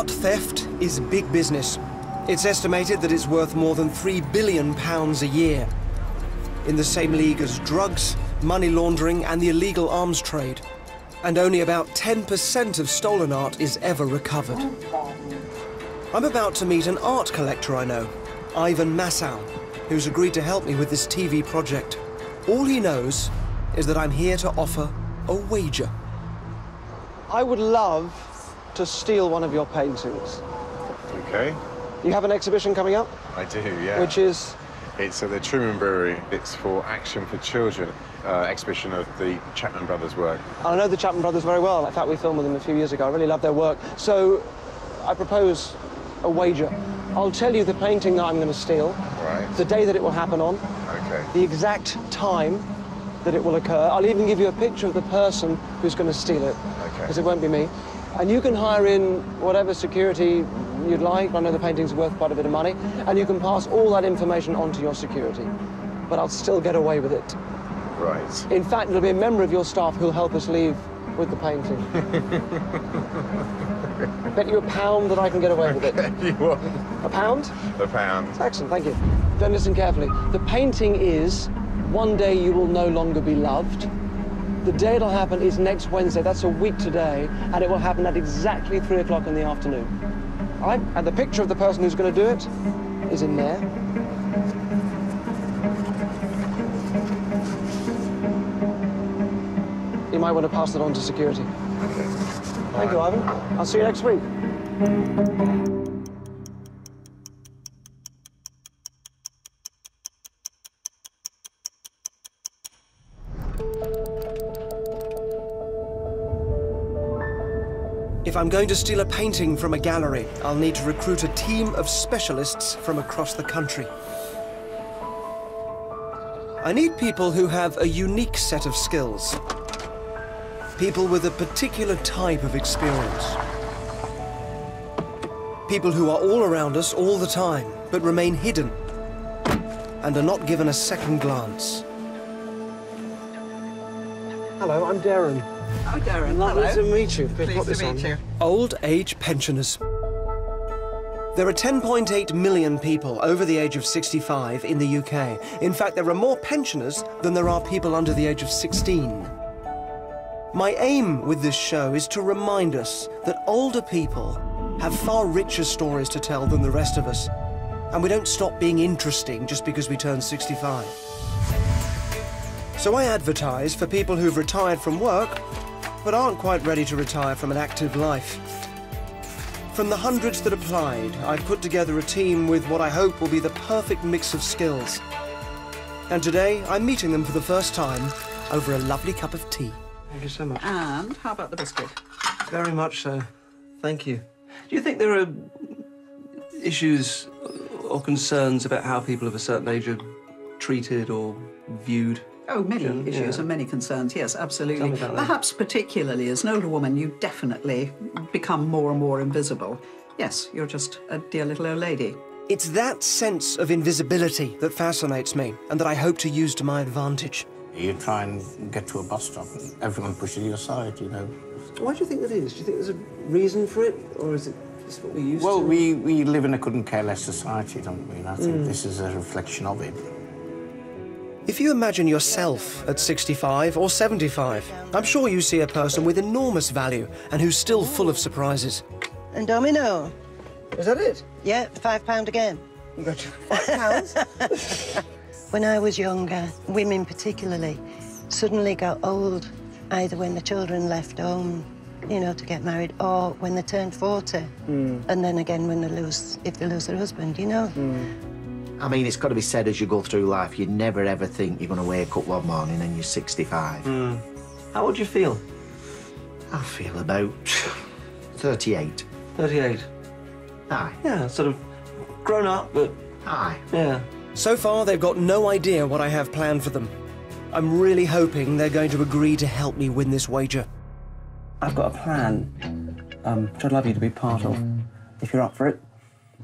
Art theft is big business. It's estimated that it's worth more than £3 billion a year. In the same league as drugs, money laundering and the illegal arms trade. And only about 10% of stolen art is ever recovered. I'm about to meet an art collector I know, Ivan Massow, who's agreed to help me with this TV project. All he knows is that I'm here to offer a wager. I would love to steal one of your paintings. Okay. You have an exhibition coming up? I do, yeah. Which is? It's at the Chapman Brewery. It's for Action for Children, exhibition of the Chapman Brothers' work. I know the Chapman Brothers very well. In fact, we filmed with them a few years ago. I really love their work. So I propose a wager. I'll tell you the painting that I'm going to steal. Right. The day that it will happen on. Okay. The exact time that it will occur. I'll even give you a picture of the person who's going to steal it. Okay. Because it won't be me. And you can hire in whatever security you'd like. I know the painting's worth quite a bit of money. And you can pass all that information on to your security. But I'll still get away with it. Right. In fact, there'll be a member of your staff who'll help us leave with the painting. Bet you £1 that I can get away with it. You what? £1? £1. That's excellent, thank you. Then listen carefully. The painting is One Day You Will No Longer Be Loved. The day it'll happen is next Wednesday. That's a week today, and it will happen at exactly 3 o'clock in the afternoon. All right? And the picture of the person who's going to do it is in there. You might want to pass that on to security. Okay. Thank you, Ivan. I'll see you next week. If I'm going to steal a painting from a gallery, I'll need to recruit a team of specialists from across the country. I need people who have a unique set of skills. People with a particular type of experience. People who are all around us all the time, but remain hidden and are not given a second glance. Hello, I'm Derren. Oh, Derren, Lovely to meet you. Pleased to meet you. Old age pensioners. There are 10.8 million people over the age of 65 in the UK. In fact, there are more pensioners than there are people under the age of 16. My aim with this show is to remind us that older people have far richer stories to tell than the rest of us. And we don't stop being interesting just because we turn 65. So I advertise for people who've retired from work, but aren't quite ready to retire from an active life. From the hundreds that applied, I've put together a team with what I hope will be the perfect mix of skills. And today, I'm meeting them for the first time over a lovely cup of tea. Thank you so much. And how about the biscuit? Very much so. Thank you. Do you think there are issues or concerns about how people of a certain age are treated or viewed? Oh, many issues and many concerns, yes, absolutely. Perhaps particularly as an older woman, you definitely become more and more invisible. Yes, you're just a dear little old lady. It's that sense of invisibility that fascinates me and that I hope to use to my advantage. You try and get to a bus stop and everyone pushes you aside, you know. Why do you think that is? Do you think there's a reason for it, or is it just what we used to? Well, we live in a couldn't care less society, don't we? And I think this is a reflection of it. If you imagine yourself at 65 or 75, I'm sure you see a person with enormous value and who's still full of surprises. And domino. Is that it? Yeah, £5 again. £5? When I was younger, women particularly, suddenly got old, either when the children left home, you know, to get married, or when they turned 40. And then again when if they lose their husband, you know. I mean, it's got to be said as you go through life, you never ever think you're going to wake up one morning and you're 65. How would you feel? I feel about 38. 38. Aye. Yeah, sort of grown up, but... Aye. Yeah. So far, they've got no idea what I have planned for them. I'm really hoping they're going to agree to help me win this wager. I've got a plan, which I'd love you to be part of, if you're up for it.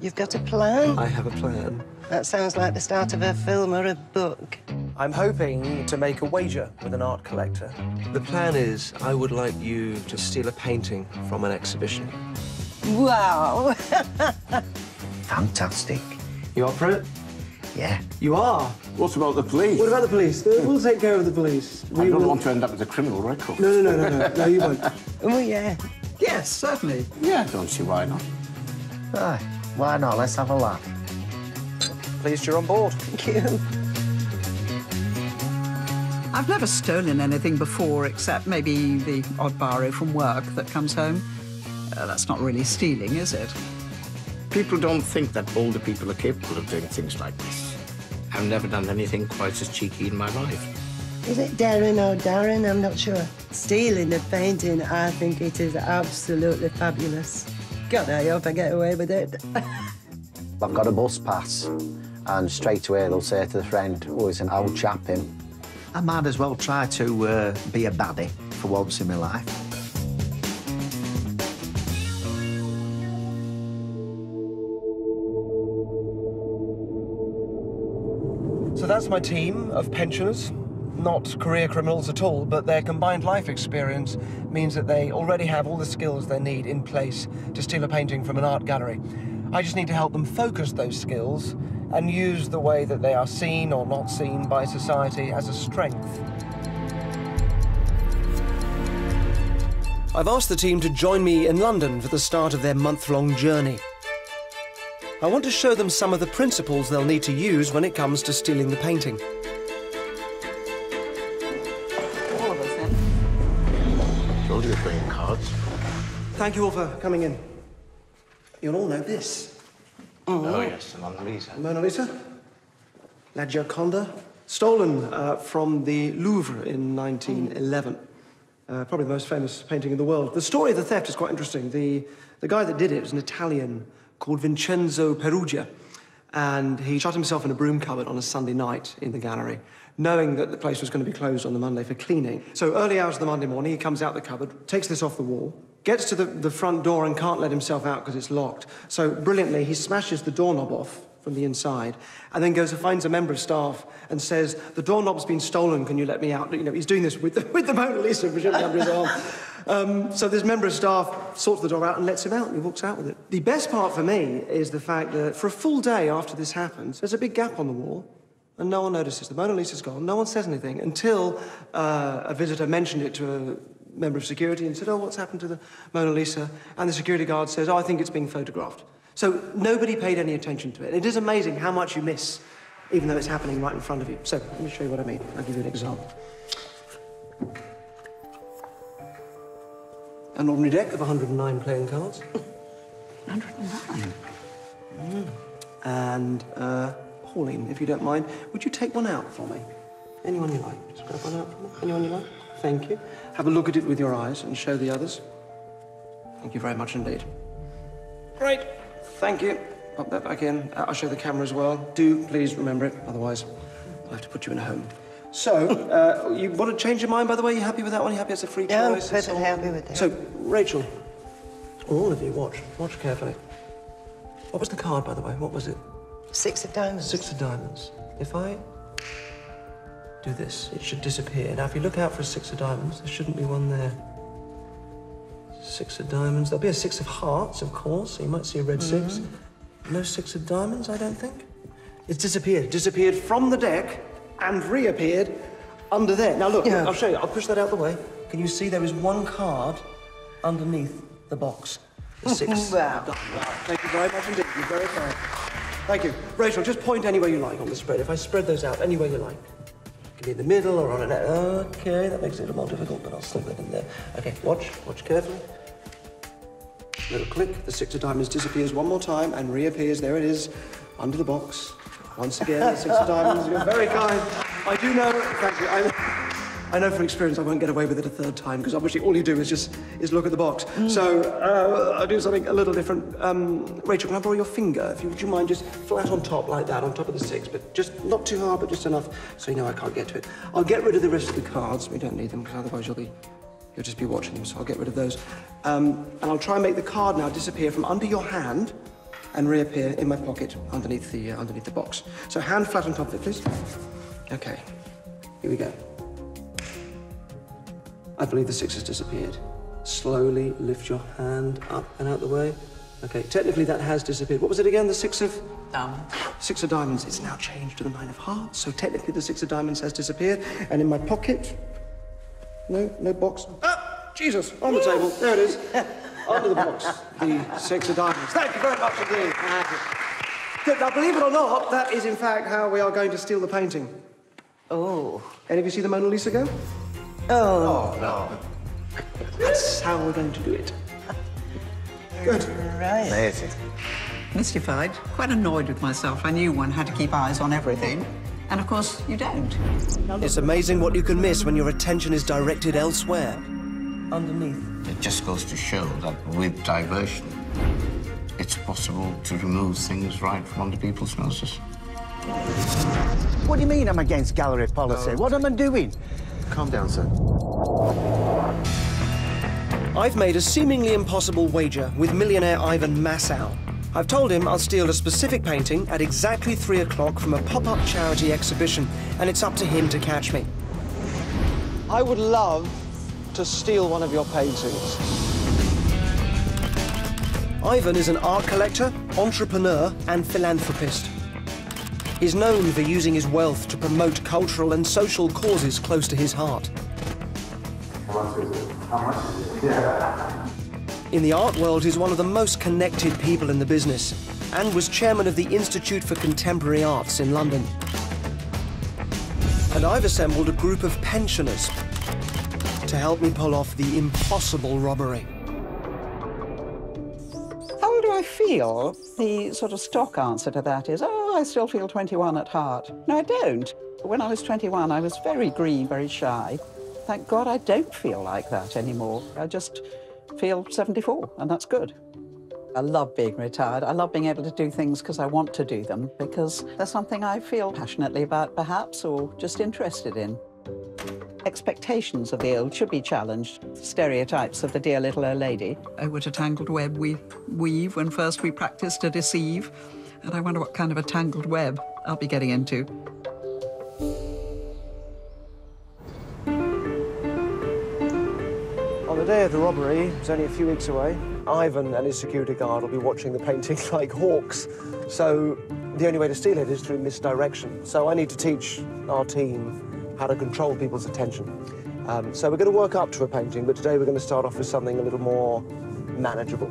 You've got a plan? I have a plan. That sounds like the start of a film or a book. I'm hoping to make a wager with an art collector. The plan is I would like you to steal a painting from an exhibition. Wow. Fantastic. You up for it? Yeah. You are? What about the police? What about the police? We'll take care of the police. I don't want to end up with a criminal record. No, you won't. Oh, yeah. Yes, certainly. Yeah, don't see why not. Aye, why not? Let's have a laugh. Pleased you're on board. Thank you. I've never stolen anything before, except maybe the odd borrow from work that comes home. That's not really stealing, is it? People don't think that older people are capable of doing things like this. I've never done anything quite as cheeky in my life. Is it Derren or Darren? I'm not sure. Stealing a painting, I think it is absolutely fabulous. God, I hope I get away with it. I've got a bus pass, and straight away they'll say to the friend, oh, he's an old chap, him. I might as well try to be a baddie for once in my life. So that's my team of pensioners. Not career criminals at all, but their combined life experience means that they already have all the skills they need in place to steal a painting from an art gallery. I just need to help them focus those skills and use the way that they are seen or not seen by society as a strength. I've asked the team to join me in London for the start of their month-long journey. I want to show them some of the principles they'll need to use when it comes to stealing the painting. All of us, then. Told you to bring cards. Thank you all for coming in. You'll all know this. Oh, yes, the Mona Lisa. Mona Lisa, La Gioconda, stolen from the Louvre in 1911. Probably the most famous painting in the world. The story of the theft is quite interesting. The guy that did it was an Italian called Vincenzo Perugia, and he shut himself in a broom cupboard on a Sunday night in the gallery, knowing that the place was going to be closed on the Monday for cleaning. So early hours of the Monday morning, he comes out the cupboard, takes this off the wall, gets to the front door and can't let himself out because it's locked. So brilliantly, he smashes the doorknob off from the inside and then goes and finds a member of staff and says, the doorknob's been stolen, can you let me out? You know, he's doing this with the Mona Lisa presumably under his arm. So this member of staff sorts the door out and lets him out, and he walks out with it. The best part for me is the fact that for a full day after this happens, there's a big gap on the wall and no one notices. The Mona Lisa's gone, no one says anything until a visitor mentioned it to a member of security and said, oh, what's happened to the Mona Lisa? And the security guard says, oh, I think it's being photographed. So nobody paid any attention to it. It is amazing how much you miss, even though it's happening right in front of you. So let me show you what I mean. I'll give you an example. An ordinary deck of 109 playing cards. 109. And Pauline, if you don't mind, would you take one out for me? Anyone you like. Just grab one out for me. Anyone you like? Thank you. Have a look at it with your eyes and show the others. Thank you very much indeed. Great. Thank you. Pop that back in. I'll show the camera as well. Do please remember it, otherwise I'll have to put you in a home. So, you want to change your mind, by the way? You happy with that one? You happy it's a free choice? Yeah, I'm perfectly happy with it. So, Rachel, or all of you, watch carefully. What was the card, by the way? What was it? 6 of diamonds. 6 of diamonds. If I do this, it should disappear. Now, if you look out for a 6 of diamonds, there shouldn't be one there. 6 of diamonds. There'll be a 6 of hearts, of course, so you might see a red 6. No 6 of diamonds, I don't think. It's disappeared. Disappeared from the deck and reappeared under there. Now, look, I'll show you. I'll push that out the way. Can you see there is one card underneath the box? The 6. Wow. Thank you very much indeed. You're very kind. Thank you. Rachel, just point anywhere you like on the spread. If I spread those out anywhere you like. It can be in the middle or on an... Okay, that makes it a little more difficult, but I'll slip it in there. Okay, watch carefully. Little click, the 6 of diamonds disappears one more time and reappears. There it is, under the box. Once again, the 6 of diamonds. You're very kind. I do know, thank you. I know from experience I won't get away with it a third time, because obviously all you do is look at the box. So I'll do something a little different. Rachel, can I borrow your finger? Would you mind just flat on top like that, on top of the 6, but just not too hard, but just enough so you know I can't get to it. I'll get rid of the rest of the cards. We don't need them, because otherwise you'll just be watching them, so I'll get rid of those. And I'll try and make the card now disappear from under your hand and reappear in my pocket underneath the box. So hand flat on top of it, please. Okay, here we go. I believe the 6 has disappeared. Slowly lift your hand up and out the way. OK, technically that has disappeared. What was it again? The 6 of... Diamonds. 6 of diamonds. It's now changed to the 9 of hearts, so technically the 6 of diamonds has disappeared. And in my pocket... No box. Ah! Jesus! On the table. There it is. Under the box. The 6 of diamonds. Thank you very much indeed. Good. Now, believe it or not, that is in fact how we are going to steal the painting. Oh. Any of you see the Mona Lisa go? Oh. No. That's how we're going to do it. Good. Right. Amazing. Mystified, quite annoyed with myself. I knew one had to keep eyes on everything. And of course, you don't. It's amazing what you can miss when your attention is directed elsewhere. Underneath. It just goes to show that with diversion, it's possible to remove things right from under people's noses. What do you mean I'm against gallery policy? What am I doing? Calm down, sir. I've made a seemingly impossible wager with millionaire Ivan Massow. I've told him I'll steal a specific painting at exactly 3 o'clock from a pop-up charity exhibition, and it's up to him to catch me. I would love to steal one of your paintings. Ivan is an art collector, entrepreneur, and philanthropist. He's known for using his wealth to promote cultural and social causes close to his heart. How much is it? How much is it? Yeah. In the art world, he's one of the most connected people in the business and was chairman of the Institute for Contemporary Arts in London. And I've assembled a group of pensioners to help me pull off the impossible robbery. How do I feel? The sort of stock answer to that is, oh, I still feel 21 at heart. No, I don't. When I was 21, I was very green, very shy. Thank God I don't feel like that anymore. I just feel 74, and that's good. I love being retired. I love being able to do things because I want to do them, because there's something I feel passionately about, perhaps, or just interested in. Expectations of the old should be challenged. Stereotypes of the dear little old lady. Oh, what a tangled web we weave when first we practice to deceive. And I wonder what kind of a tangled web I'll be getting into. On the day of the robbery, it's only a few weeks away, Ivan and his security guard will be watching the painting like hawks. So the only way to steal it is through misdirection. So I need to teach our team how to control people's attention. So we're going to work up to a painting, but today we're going to start off with something a little more manageable.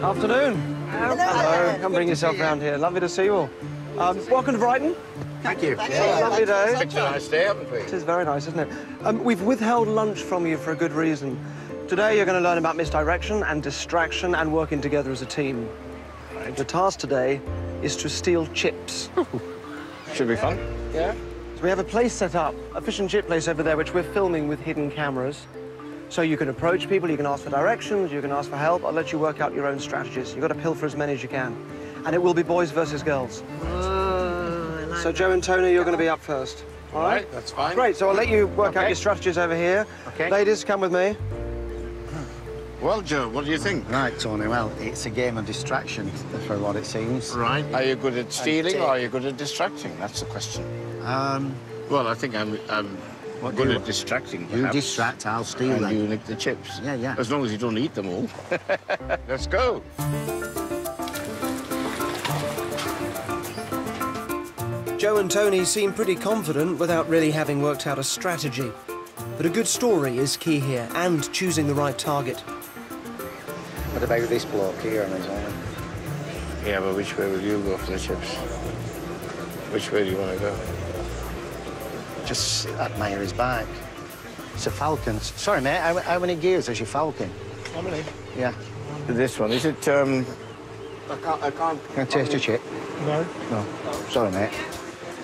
Afternoon. Hello. Come bring yourself round here. Lovely to see you all. Welcome to Brighton. Thank you. Yeah, lovely day. It's a nice day, haven't we? It is very nice, isn't it? We've withheld lunch from you for a good reason. Today you're going to learn about misdirection and distraction and working together as a team. Right. The task today is to steal chips. Should be fun. Yeah? So we have a place set up, a fish and chip place over there, which we're filming with hidden cameras. So you can approach people, you can ask for directions, you can ask for help. I'll let you work out your own strategies. You've got to pilfer as many as you can. And it will be boys versus girls. So Joe and Tony, you're going to be up first. All right, that's fine. Great, so I'll let you work out your strategies over here. Okay. Ladies, come with me. Well, Joe, what do you think? Right, Tony, well, it's a game of distraction, for what it seems. Right. Are you good at stealing or are you good at distracting? That's the question. Well, I think I'm good at distracting, perhaps. You distract, I'll steal and them. you nick the chips. Yeah, yeah. As long as you don't eat them all. Let's go. Joe and Tony seem pretty confident without really having worked out a strategy. But a good story is key here, and choosing the right target. What about this bloke here on his own? Yeah, but which way will you go for the chips? Which way do you want to go? Just admire his bike. It's a Falcon. Sorry, mate, how many gears has your Falcon? How many? Yeah. This one, is it, I can't... Can I taste a chip? No. No. Sorry, mate.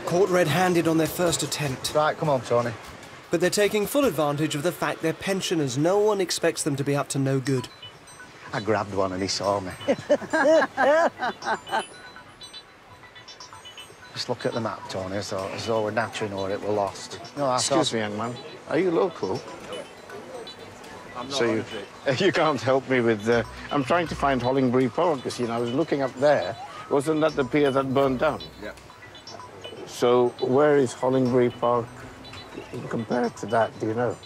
Caught red-handed on their first attempt. Right, come on, Tony. But they're taking full advantage of the fact they're pensioners. No one expects them to be up to no good. I grabbed one and he saw me. Just look at the map, Tony, as though we're nattering or it we're lost. No, Excuse me, young man. Are you local? I'm not. So you can't help me with... I'm trying to find Hollingbury Park, you see, and I was looking up there. Wasn't that the pier that burned down? Yeah. So where is Hollingbury Park? compared to that, do you know?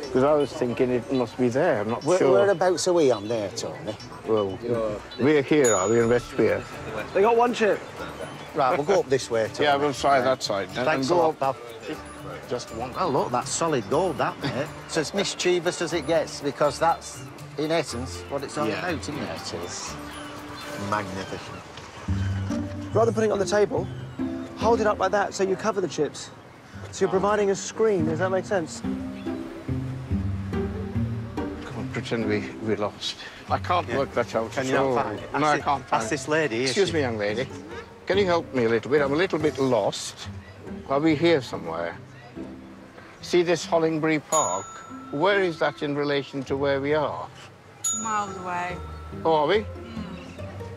Because I was thinking it must be there. I'm not sure. Whereabouts are we on there, Tony? Well, we're here, are we, in Westpier? They got one chip. Right, we'll go up this way, Tony. Yeah, we'll try that side. Thanks and a go lot, pal. Just one. Oh, look, that's solid gold, that, mate. So as mischievous as it gets, because that's, in essence, what it's all about, isn't it? Yeah, it is. Magnificent. Rather than putting it on the table, hold it up like that so you cover the chips. So you're providing a screen, does that make sense? Come on, pretend we lost. I can't work that out. Can you not find it? No, I can't find Ask this lady, is Excuse she? me, young lady. Can you help me a little bit? I'm a little bit lost. Are we here somewhere? See this Hollingbury Park? Where is that in relation to where we are? Miles away. Oh, are we?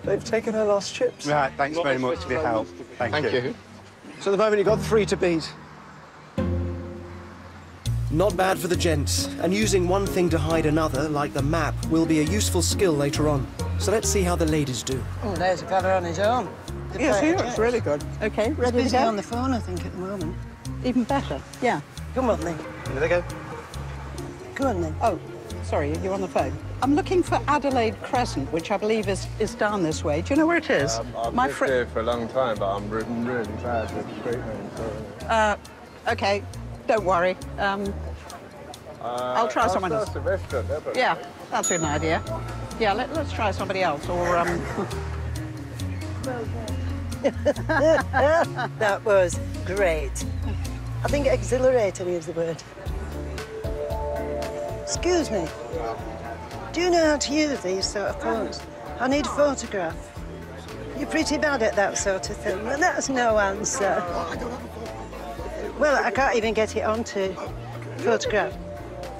They've taken her last chips. Right, thanks very much for your help. Thank you. So at the moment, you've got 3 to beat. Not bad for the gents, and using one thing to hide another, like the map, will be a useful skill later on. So let's see how the ladies do. Oh, there's a fella on his own. Yes, he looks really good. OK, He's ready to busy go? on the phone, I think, at the moment. Even better, yeah. Come on, then. Here they go. Come on, then. Oh, sorry, you're on the phone. I'm looking for Adelaide Crescent, which I believe is down this way. Do you know where it is? I've lived here for a long time, but I'm really bad with street names. OK, don't worry. I'll try someone else. That's a restaurant, yeah, but... Yeah, that's an idea. Yeah, let's try somebody else, or... That was great. I think exhilarating is the word. Excuse me. Do you know how to use these sort of phones? I need a photograph. You're pretty bad at that sort of thing, but that's no answer. Well, I can't even get it onto photograph.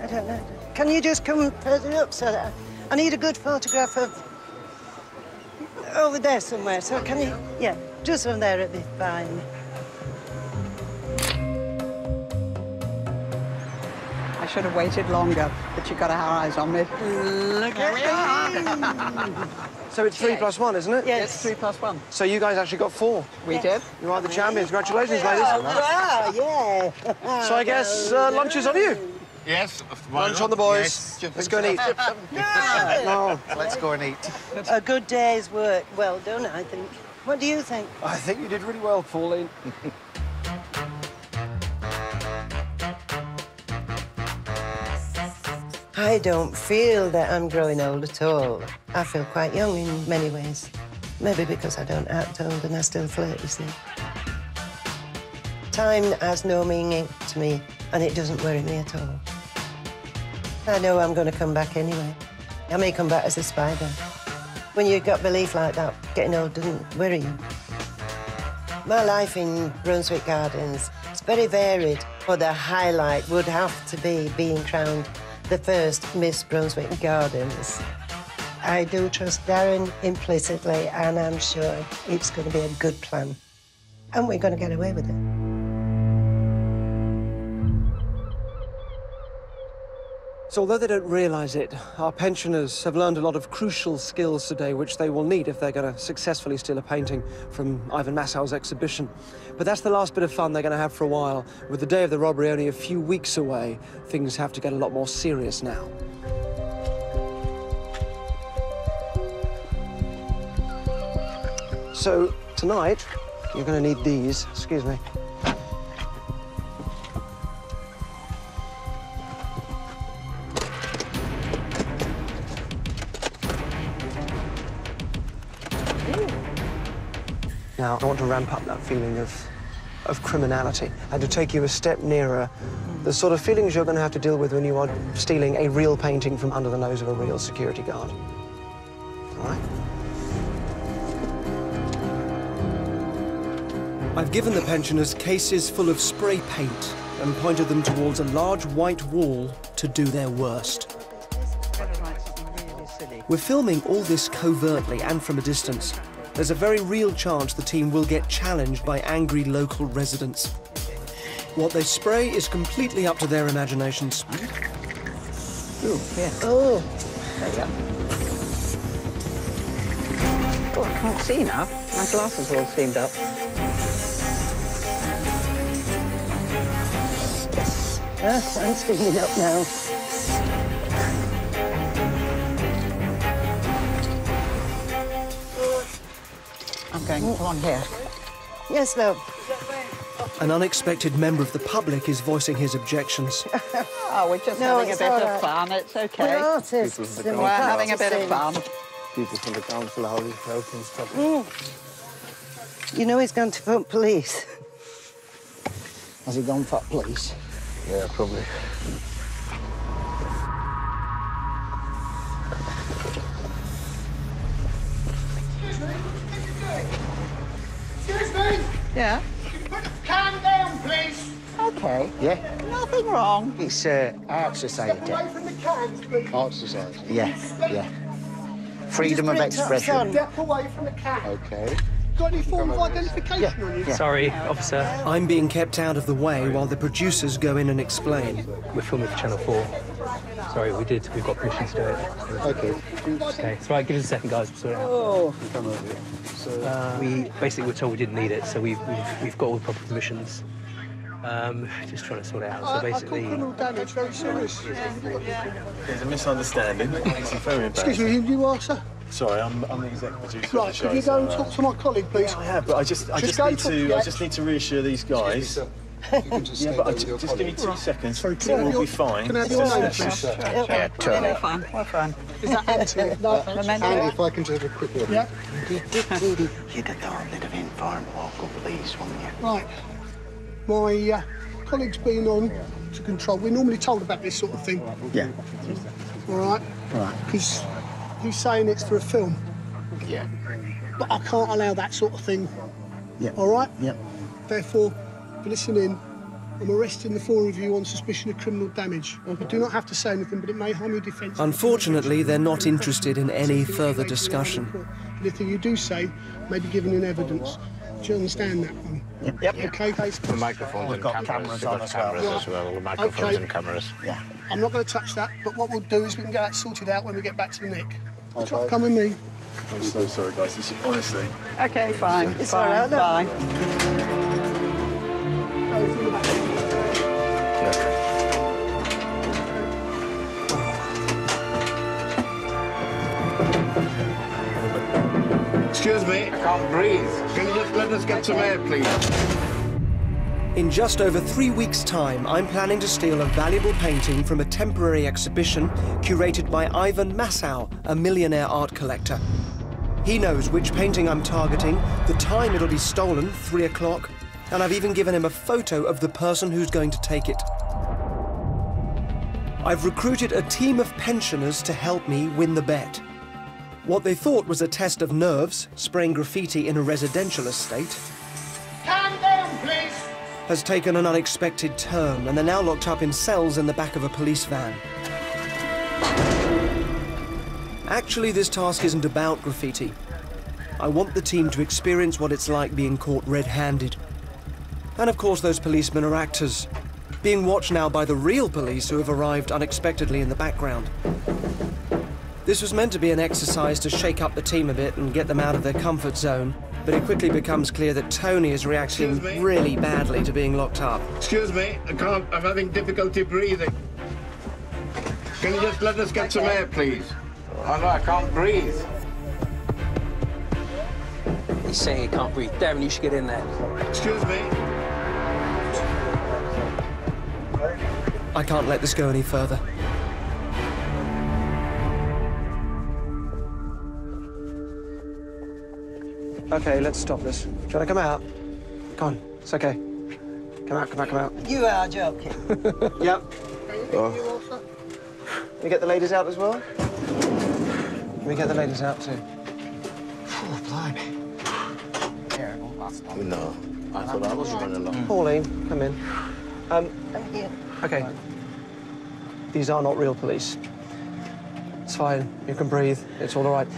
I don't know. Can you just come further up so that I need a good photograph of over there somewhere. So can you? Yeah, just from there it'd be fine. I should have waited longer, but you've got to have eyes on me. Look at me. So it's 3 plus 1, isn't it? Yes. It's 3 plus 1. So you guys actually got 4. We did. You are the champions. Congratulations, ladies. Wow, yeah. So I guess lunch is on you. Yes. Lunch on the boys. Let's go and eat. No, let's go and eat. A good day's work. Well done, I think. What do you think? I think you did really well, Pauline. I don't feel that I'm growing old at all. I feel quite young in many ways. Maybe because I don't act old and I still flirt, you see. Time has no meaning to me, and it doesn't worry me at all. I know I'm going to come back anyway. I may come back as a spider. When you've got belief like that, getting old doesn't worry you. My life in Brunswick Gardens is very varied, but the highlight would have to be being crowned the first Miss Brunswick Gardens. I do trust Derren implicitly, and I'm sure it's going to be a good plan. And we're going to get away with it. So although they don't realise it, our pensioners have learned a lot of crucial skills today which they will need if they're going to successfully steal a painting from Ivan Massow's exhibition. But that's the last bit of fun they're going to have for a while. With the day of the robbery only a few weeks away, things have to get a lot more serious now. So tonight, you're going to need these. Excuse me. Now, I want to ramp up that feeling of criminality and to take you a step nearer the sort of feelings you're going to have to deal with when you are stealing a real painting from under the nose of a real security guard. All right? I've given the pensioners cases full of spray paint and pointed them towards a large white wall to do their worst. We're filming all this covertly and from a distance. There's a very real chance the team will get challenged by angry local residents. What they spray is completely up to their imaginations. Ooh, yeah. Oh, There you go. Oh, I can't see now. My glasses are all seamed up. I'm standing up now. I'm going along here. Yes, love. An unexpected member of the public is voicing his objections. Oh, we're just having a bit of fun. It's OK. We're artists. We're having a bit of fun. People from the council are holding health and stuff. You know he's gone to phone police. Has he gone for police? Yeah, probably. Excuse me! Yeah? Put the can down, please! OK. Yeah. Nothing wrong. It's Art Society. Step away from the cans, please. Art Society. Yeah, yeah. Freedom of expression. Step away from the can. OK. Got any form of identification on you? Yeah. Sorry, officer. I'm being kept out of the way while the producers go in and explain. We're filming for Channel 4. Sorry, we've got permission to do it. OK. Okay, it's right, give us a second, guys, we'll sort it out. Oh. We basically were told we didn't need it, so we've got all the proper permissions. Just trying to sort it out. So basically, criminal damage, very serious. There's a misunderstanding. This is very embarrassing. Excuse me, who you are, sir? Sorry, I'm the executive producer Right, of the show. could you go and talk to my colleague, please? I have, but I just need to reassure these guys. Yeah, but just give me 2 seconds. Sorry, We'll be fine. Can I have your name, please? Yeah, turn We're it. fine. We're fine. Is that empty? No, Memento? Andy, if I can just have a quick look. Yeah. You'd have thought they'd have informed local police, wouldn't you? Right. My colleague's been on to control. We're normally told about this sort of thing. Yeah. All right? Right. Because he's saying it's for a film. Yeah. But I can't allow that sort of thing. Yeah. All right? Yeah. Therefore, if you listen in, I'm arresting the four of you on suspicion of criminal damage. You do not have to say anything, but it may harm your defence. Unfortunately, they're not interested in any further discussion. Anything you do say may be given in evidence. Do you understand that one? Yep. Okay. The microphones and cameras on as well. The microphones and cameras. Yeah. I'm not going to touch that, but what we'll do is we can get that sorted out when we get back to the Nick. Come with me. I'm so sorry, guys. This is, honestly. OK, fine. It's fine, all right, look. fine. Excuse me, I can't breathe. Can you just let us get some air, please? In just over 3 weeks' time, I'm planning to steal a valuable painting from a temporary exhibition curated by Ivan Massow, a millionaire art collector. He knows which painting I'm targeting, the time it'll be stolen, 3 o'clock, and I've even given him a photo of the person who's going to take it. I've recruited a team of pensioners to help me win the bet. What they thought was a test of nerves, spraying graffiti in a residential estate, Calm down, please. has taken an unexpected turn, and they're now locked up in cells in the back of a police van. Actually, this task isn't about graffiti. I want the team to experience what it's like being caught red-handed. And of course, those policemen are actors, being watched now by the real police who have arrived unexpectedly in the background. This was meant to be an exercise to shake up the team a bit and get them out of their comfort zone, but it quickly becomes clear that Tony is reacting really badly to being locked up. Excuse me, I'm having difficulty breathing. Can you just let us get some air, please? Oh no, I can't breathe. He's saying he can't breathe. Derren, you should get in there. Excuse me. I can't let this go any further. Okay, let's stop this. Do you want to come out? Come on, it's okay. Come out, come out, come out. You are joking. Yep. Oh. Can we get the ladies out as well? Can we get the ladies out too? Oh, blimey. No, I thought I was running along. Pauline, come in. I'm here. Okay. These are not real police. It's fine. You can breathe. It's all right.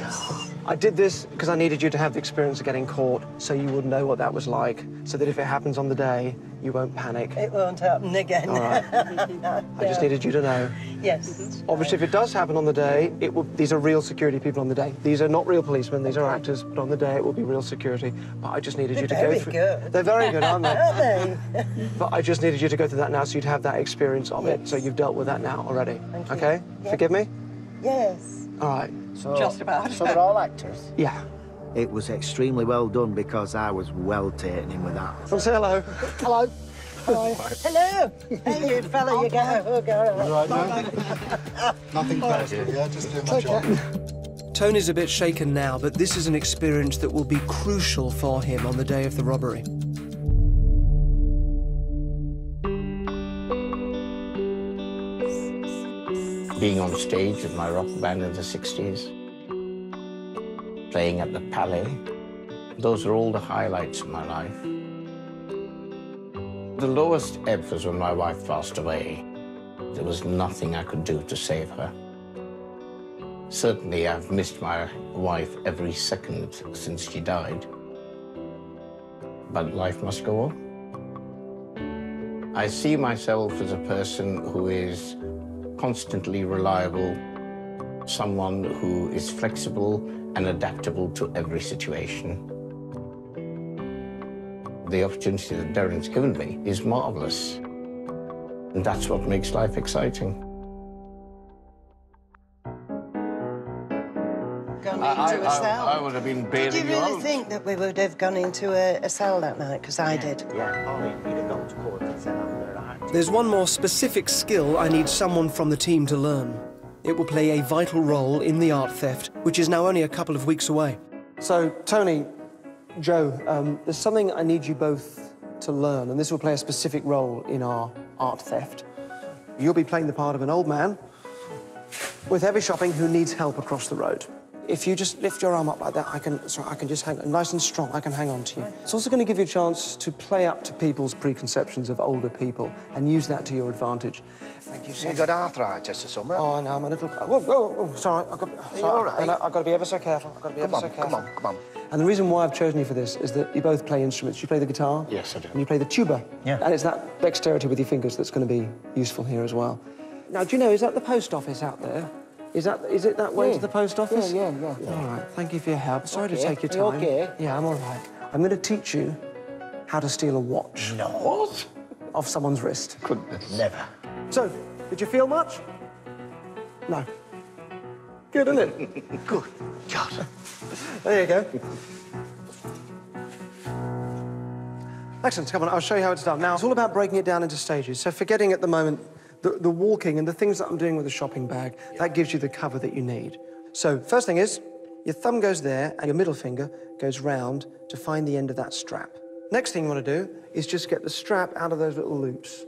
I did this because I needed you to have the experience of getting caught, so you would know what that was like, so that if it happens on the day, you won't panic. It won't happen again. All right. I just needed you to know. Yes. Obviously, if it does happen on the day, these are real security people on the day. These are not real policemen, these are actors, but on the day it will be real security. But I just needed you to go through... Good. They're very good, aren't they? Aren't they? But I just needed you to go through that now so you'd have that experience of it. So you've dealt with that now already. Thank you. Okay? Yeah. Forgive me? Yes. All right. So, Just about. So they're all actors? Yeah. It was extremely well done because I was well taken in with that. Well, say hello. Hello. Hi. Hello. Hey, you fella, you get a hug. All right, no? Nothing personal, yeah? Just doing my job. Tony's a bit shaken now, but this is an experience that will be crucial for him on the day of the robbery. Being on stage with my rock band in the 60s, playing at the Palais, those are all the highlights of my life. The lowest ebb was when my wife passed away. There was nothing I could do to save her. Certainly, I've missed my wife every second since she died. But life must go on. I see myself as a person who is constantly reliable, someone who is flexible and adaptable to every situation. The opportunity that Derren's given me is marvelous, and that's what makes life exciting. I would have been bailing Did you really think that we would have gone into a cell that night? Because I did. Yeah, you'd have gone to court and said, I'm there. There's one more specific skill I need someone from the team to learn. It will play a vital role in the art theft, which is now only a couple of weeks away. So, Tony, Joe, there's something I need you both to learn, and this will play a specific role in our art theft. You'll be playing the part of an old man with heavy shopping who needs help across the road. If you just lift your arm up like that, I can just hang, nice and strong, I can hang on to you. It's also going to give you a chance to play up to people's preconceptions of older people and use that to your advantage. Thank you, sir. You got arthritis or something? Oh, no, I'm a little... Whoa, sorry. I've got to be ever so careful. Come on. And the reason why I've chosen you for this is that you both play instruments. You play the guitar. Yes, I do. And you play the tuba. Yeah. And it's that dexterity with your fingers that's going to be useful here as well. Now, do you know, is that the post office out there? Is it that way to the post office? Yeah. All right, thank you for your help. Sorry to take your time. Are you okay? Yeah, I'm all right. I'm going to teach you how to steal a watch. No. What? Off someone's wrist. Couldn't. Never. So, did you feel much? No. Good, isn't it? Good. God. There you go. Excellent, come on, I'll show you how it's done. Now, it's all about breaking it down into stages. So forgetting at the moment the walking and the things that I'm doing with the shopping bag, that gives you the cover that you need. So, first thing is, your thumb goes there and your middle finger goes round to find the end of that strap. Next thing you want to do is just get the strap out of those little loops.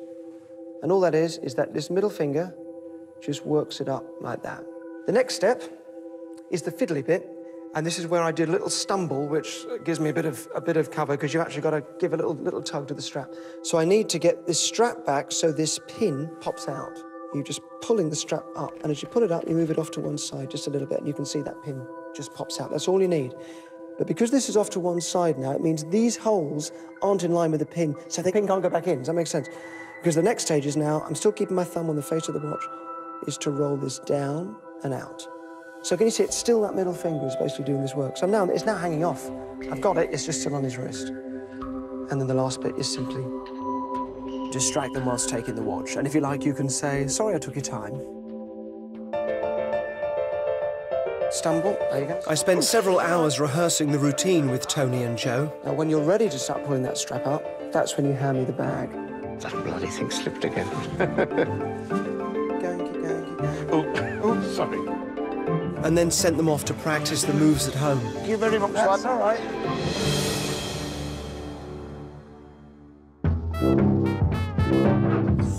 And all that is that this middle finger just works it up like that. The next step is the fiddly bit, and this is where I did a little stumble, which gives me a bit of cover, because you've actually got to give a little tug to the strap. So I need to get this strap back so this pin pops out. You're just pulling the strap up, and as you pull it up, you move it off to one side just a little bit, and you can see that pin just pops out. That's all you need. But because this is off to one side now, it means these holes aren't in line with the pin, so the pin can't go back in. Does that make sense? Because the next stage is now, I'm still keeping my thumb on the face of the watch, is to roll this down and out. So can you see, it's still that middle finger is basically doing this work. So now, it's now hanging off. I've got it, it's just still on his wrist. And then the last bit is simply distract them whilst taking the watch. And if you like, you can say, sorry I took your time. Stumble, there you go. I spent several hours rehearsing the routine with Tony and Joe. Now, when you're ready to start pulling that strap up, that's when you hand me the bag. That bloody thing slipped again. Keep going. Oh, sorry. And then sent them off to practice the moves at home. Thank you very much, That's all right.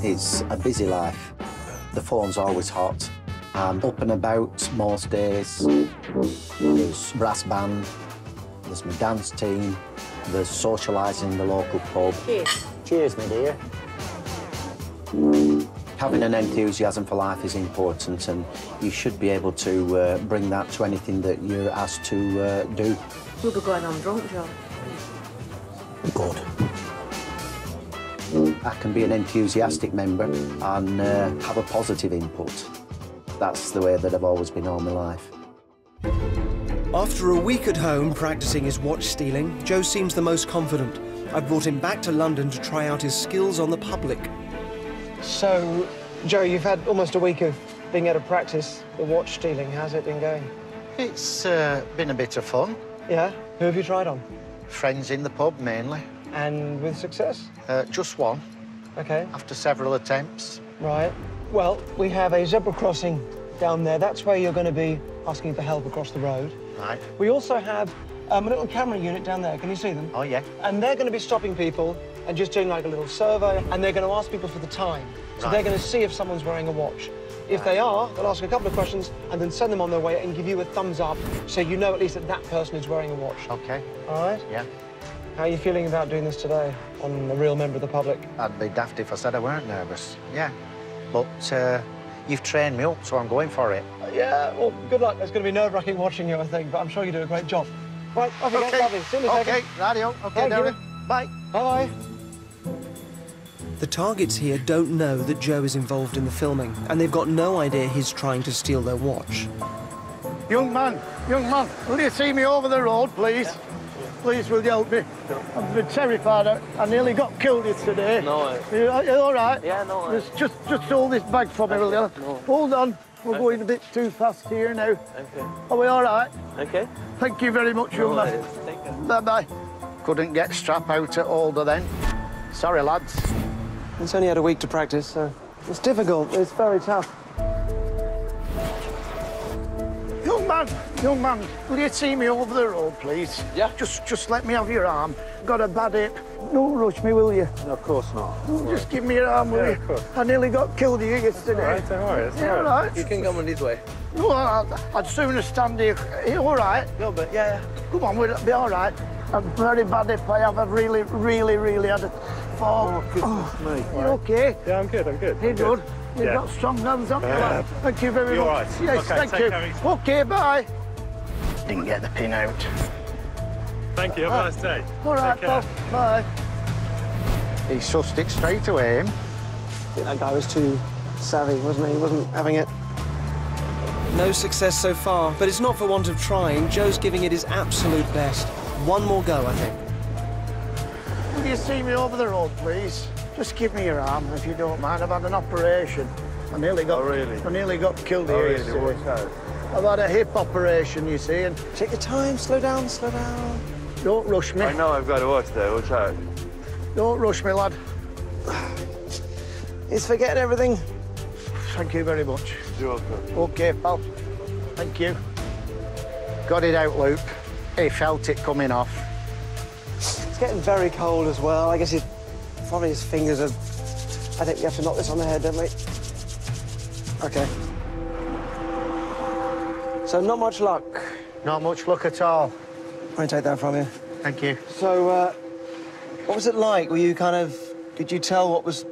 It's a busy life. The phone's always hot. I'm up and about most days. There's brass band, there's my dance team, there's socialising in the local pub. Cheers. Cheers, my dear. Having an enthusiasm for life is important, and you should be able to bring that to anything that you're asked to do. We'll be going on drunk, Joe. Good. I can be an enthusiastic member and have a positive input. That's the way that I've always been all my life. After a week at home practicing his watch stealing, Joe seems the most confident. I've brought him back to London to try out his skills on the public. So, Joe, you've had almost a week of being able to practice the watch stealing. How's it been going? It's been a bit of fun. Yeah? Who have you tried on? Friends in the pub, mainly. And with success? Just one. OK. After several attempts. Right. Well, we have a zebra crossing down there. That's where you're going to be asking for help across the road. Right. We also have a little camera unit down there. Can you see them? Oh, yeah. And they're going to be stopping people and just doing like a little survey, and they're going to ask people for the time. So they're going to see if someone's wearing a watch. If they are, they'll ask a couple of questions and then send them on their way and give you a thumbs up so you know at least that that person is wearing a watch. OK. All right? Yeah. How are you feeling about doing this today on a real member of the public? I'd be daft if I said I weren't nervous. Yeah. But you've trained me up, so I'm going for it. Yeah, well, good luck. It's going to be nerve-wracking watching you, I think, but I'm sure you do a great job. Right, off you go, lovely. See you in a second. OK, radio. OK, Derren. Bye. Bye. The targets here don't know that Joe is involved in the filming, and they've got no idea he's trying to steal their watch. Young man, will you see me over the road, please? Yeah. Please, will you help me? I'm a bit terrified. I nearly got killed yesterday. No. You all right? Yeah, no. Just hold this bag for me, will you? No. Hold on. We're going a bit too fast here now. OK. Are we all right? OK. Thank you very much, young man. Bye-bye. Couldn't get strap out at older then. Sorry, lads. It's only had a week to practice, so it's difficult. It's very tough. Young man, will you see me over the road, please? Yeah. Just let me have your arm. Got a bad hip. Don't rush me, will you? No, of course not. Just give me your arm, will you? Of course. I nearly got killed here yesterday. All right, don't worry. It's all right. You can come on this way. No, I'd sooner stand here. Are you all right? No, but yeah. Come on, we'll be all right. I'm very bad hip. I have really had a fall. Oh, goodness me. You OK? Yeah, I'm good. You're good. You've got strong hands, haven't you? Thank you very much. You're all right. Yes, OK, thank you. Care. OK, bye. Didn't get the pin out. Thank you. Have a nice day. All right, pal. Bye. He sussed it straight away, him. I think that guy was too savvy, wasn't he? He wasn't having it. No success so far, but it's not for want of trying. Joe's giving it his absolute best. One more go, I think. Will you see me over the road, please? Just give me your arm, if you don't mind. I've had an operation. I nearly got killed here. Really? What's that? I've had a hip operation, you see, and... Take your time, slow down, slow down. Don't rush me. I know I've got to watch there. Watch out. Don't rush me, lad. He's forgetting everything. Thank you very much. You're welcome. OK, pal. Thank you. Got it out, Luke. He felt it coming off. It's getting very cold as well. I guess probably his fingers are... I think we have to knock this on the head, don't we? OK. So not much luck. Not much luck at all. I'm going to take that from you. Thank you. So, what was it like? Were you kind of... Did you tell what was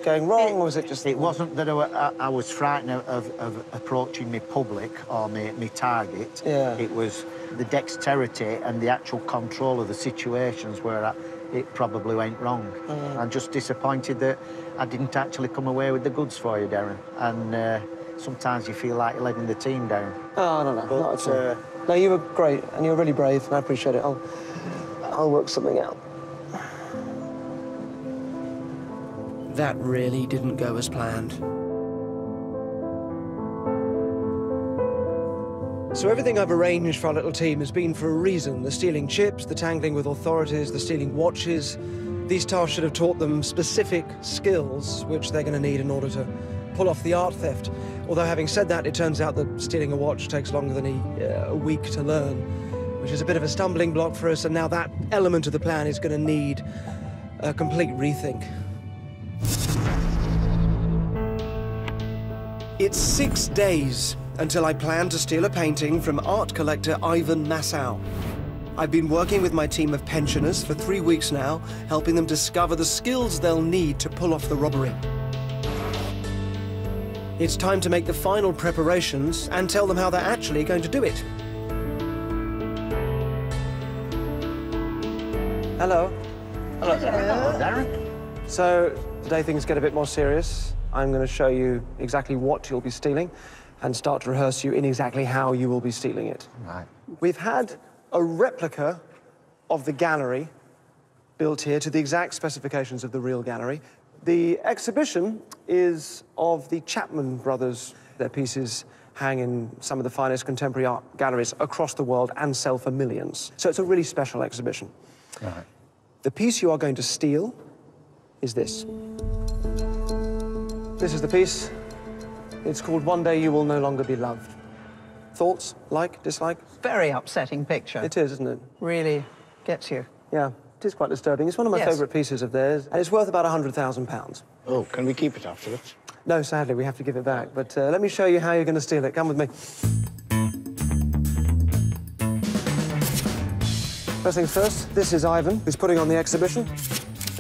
going wrong, or was it just... It wasn't that I was frightened of approaching my public or my target. Yeah. It was the dexterity and the actual control of the situations where it probably went wrong. I'm just disappointed that I didn't actually come away with the goods for you, Derren. And sometimes you feel like you're letting the team down. Oh, no, not at all. No, you were great, and you were really brave, and I appreciate it. I'll work something out. That really didn't go as planned. So everything I've arranged for our little team has been for a reason. The stealing chips, the tangling with authorities, the stealing watches. These tasks should have taught them specific skills which they're going to need in order to pull off the art theft. Although having said that, it turns out that stealing a watch takes longer than a week to learn, which is a bit of a stumbling block for us, and now that element of the plan is going to need a complete rethink. It's 6 days until I plan to steal a painting from art collector Ivan Massow. I've been working with my team of pensioners for 3 weeks now, helping them discover the skills they'll need to pull off the robbery. It's time to make the final preparations and tell them how they're actually going to do it. Hello. Hello, Derren. So, today things get a bit more serious. I'm going to show you exactly what you'll be stealing and start to rehearse you in exactly how you will be stealing it. Right. We've had a replica of the gallery built here to the exact specifications of the real gallery. The exhibition is of the Chapman Brothers. Their pieces hang in some of the finest contemporary art galleries across the world and sell for millions. So it's a really special exhibition. Right. The piece you are going to steal is this. This is the piece. It's called One Day You Will No Longer Be Loved. Thoughts? Like? Dislike? Very upsetting picture. It is, isn't it? Really gets you. Yeah, it is quite disturbing. It's one of my favourite pieces of theirs, and it's worth about £100,000. Oh, can we keep it afterwards? No, sadly, we have to give it back. But let me show you how you're going to steal it. Come with me. First things first, this is Ivan, who's putting on the exhibition.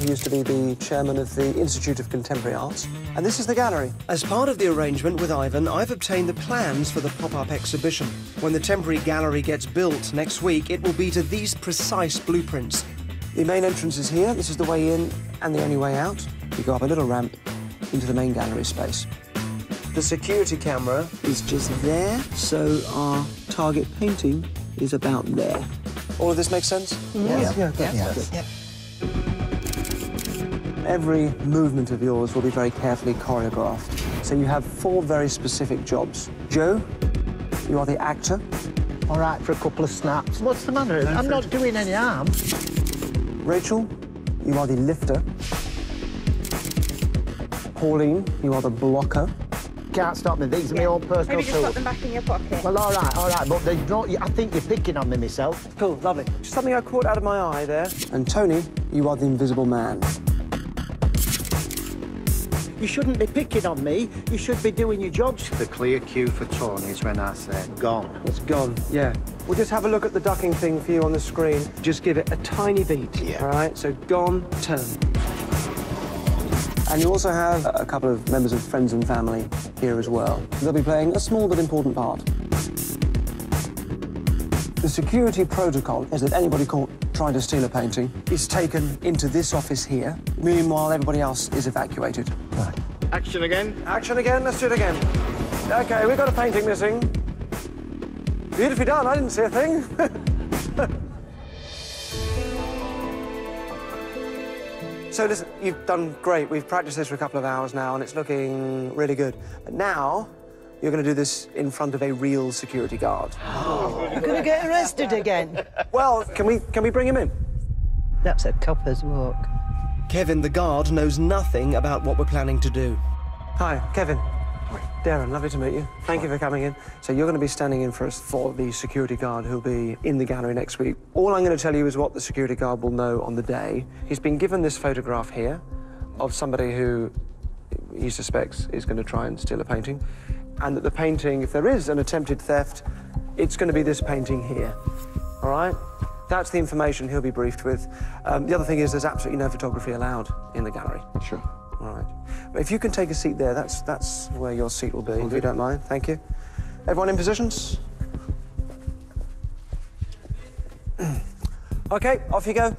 He used to be the chairman of the Institute of Contemporary Arts. And this is the gallery. As part of the arrangement with Ivan, I've obtained the plans for the pop-up exhibition. When the temporary gallery gets built next week, it will be to these precise blueprints. The main entrance is here. This is the way in and the only way out. You go up a little ramp into the main gallery space. The security camera is just there, so our target painting is about there. All of this makes sense? Yes. Yeah. Every movement of yours will be very carefully choreographed. So you have 4 very specific jobs. Joe, you are the actor. All right, for a couple of snaps. What's the matter? I'm not doing any harm. Rachel, you are the lifter. Pauline, you are the blocker. Can't stop me. These are my own personal Maybe just tools. put them back in your pocket. Well, all right, but they don't, I think you're picking on me myself. Cool, lovely. Just something I caught out of my eye there. And Tony, you are the invisible man. You shouldn't be picking on me. You should be doing your jobs. The clear cue for Tony is when I say gone. It's gone, yeah. We'll just have a look at the ducking thing for you on the screen. Just give it a tiny beat, all right? So gone, turn. And you also have a couple of members of friends and family here as well. They'll be playing a small but important part. The security protocol is that anybody caught trying to steal a painting is taken into this office here. Meanwhile, everybody else is evacuated. Right. Action again? Action again, let's do it again. OK, we've got a painting missing. Beautifully done, I didn't see a thing. So listen, you've done great. We've practiced this for a couple of hours now, and it's looking really good. But now, you're going to do this in front of a real security guard. You're going to get arrested again. Well, can we bring him in? That's a copper's walk. Kevin, the guard, knows nothing about what we're planning to do. Hi, Kevin. Derren, lovely to meet you. Thank you for coming in. So you're going to be standing in for us for the security guard who'll be in the gallery next week. All I'm going to tell you is what the security guard will know on the day. He's been given this photograph here of somebody who he suspects is going to try and steal a painting, and that the painting, if there is an attempted theft, it's going to be this painting here. All right? That's the information he'll be briefed with. The other thing is there's absolutely no photography allowed in the gallery. Sure. All right. If you can take a seat there, that's where your seat will be, if you don't mind. Thank you. Everyone in positions? OK, off you go.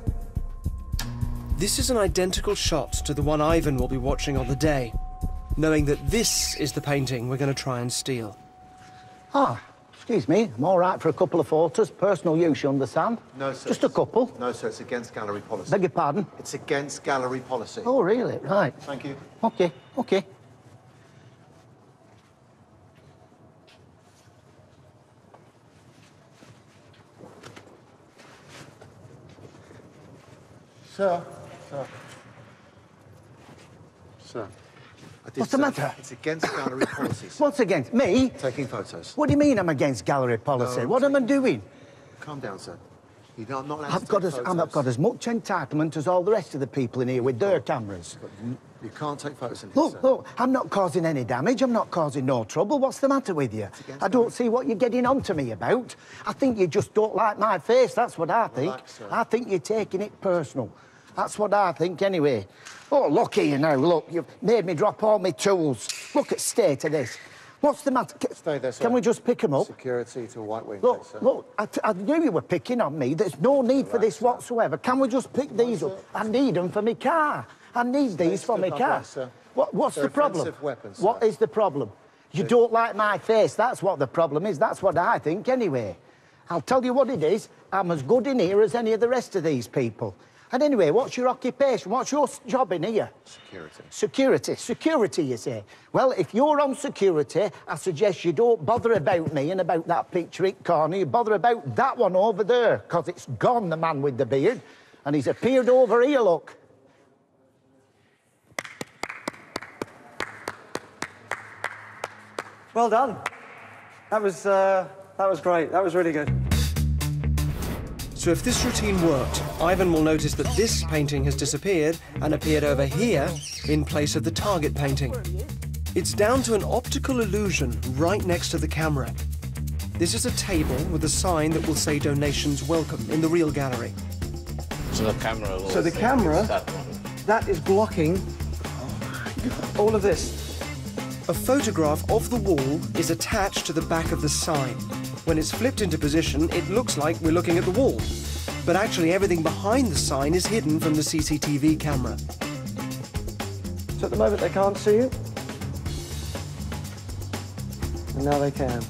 This is an identical shot to the one Ivan will be watching on the day, knowing that this is the painting we're going to try and steal. Ah, excuse me. I'm all right for a couple of photos. Personal use, you understand? No, sir. Just a couple. No, sir, it's against gallery policy. Beg your pardon? It's against gallery policy. Oh, really? Right. Thank you. OK, OK. Sir. What's the matter? It's against gallery policy, sir. What's against? Me? Taking photos. What do you mean I'm against gallery policy? No, what am I doing? Calm down, sir. You're not allowed I've to got take as, photos. I've got as much entitlement as all the rest of the people in here with their cameras. But you can't take photos in here, sir. Look, I'm not causing any damage. I'm not causing no trouble. What's the matter with you? I don't see what you're getting on to me about. I think you just don't like my face. That's what I think. Relax, sir. I think you're taking it personal. That's what I think, anyway. Oh, look here now, look. You've made me drop all my tools. Look at the state of this. What's the matter? Stay there, sir. Can we just pick them up? Security to White Wing, Look, please, sir. look, I knew you were picking on me. There's no need for this whatsoever. Can we just pick these up? I need them for my car. I need these for my car. What's the problem? Weapons, what is the problem? You don't like my face. That's what the problem is. That's what I think, anyway. I'll tell you what it is. I'm as good in here as any of the rest of these people. And anyway, what's your occupation? What's your job in here? Security. Security. Security, you say? Well, if you're on security, I suggest you don't bother about me and about that picture-it corner. You bother about that one over there, because it's gone, the man with the beard, and he's appeared over here, look. Well done. That was great. That was really good. So if this routine worked, Ivan will notice that this painting has disappeared and appeared over here in place of the target painting. It's down to an optical illusion right next to the camera. This is a table with a sign that will say donations welcome in the real gallery. So the camera will... So the camera, that is blocking all of this. A photograph of the wall is attached to the back of the sign. When it's flipped into position, it looks like we're looking at the wall. But actually, everything behind the sign is hidden from the CCTV camera. So at the moment, they can't see you. And now they can.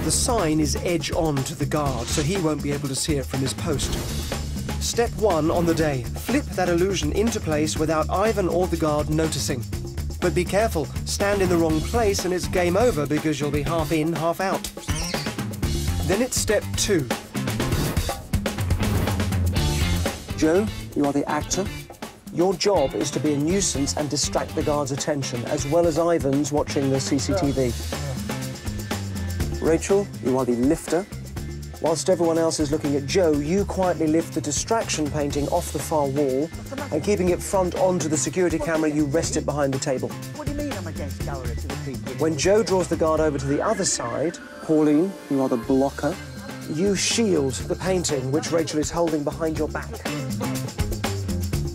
The sign is edge on to the guard, so he won't be able to see it from his post. Step 1 on the day. Flip that illusion into place without Ivan or the guard noticing. But be careful, stand in the wrong place and it's game over because you'll be half in, half out. Then it's step 2. Joe, you are the actor. Your job is to be a nuisance and distract the guard's attention, as well as Ivan's watching the CCTV. Rachel, you are the lifter. Whilst everyone else is looking at Joe, you quietly lift the distraction painting off the far wall, and keeping it front onto the security camera, you rest it behind the table. What do you mean I'm against gallery to the people? When Joe draws the guard over to the other side, Pauline, you are the blocker. You shield the painting, which Rachel is holding behind your back.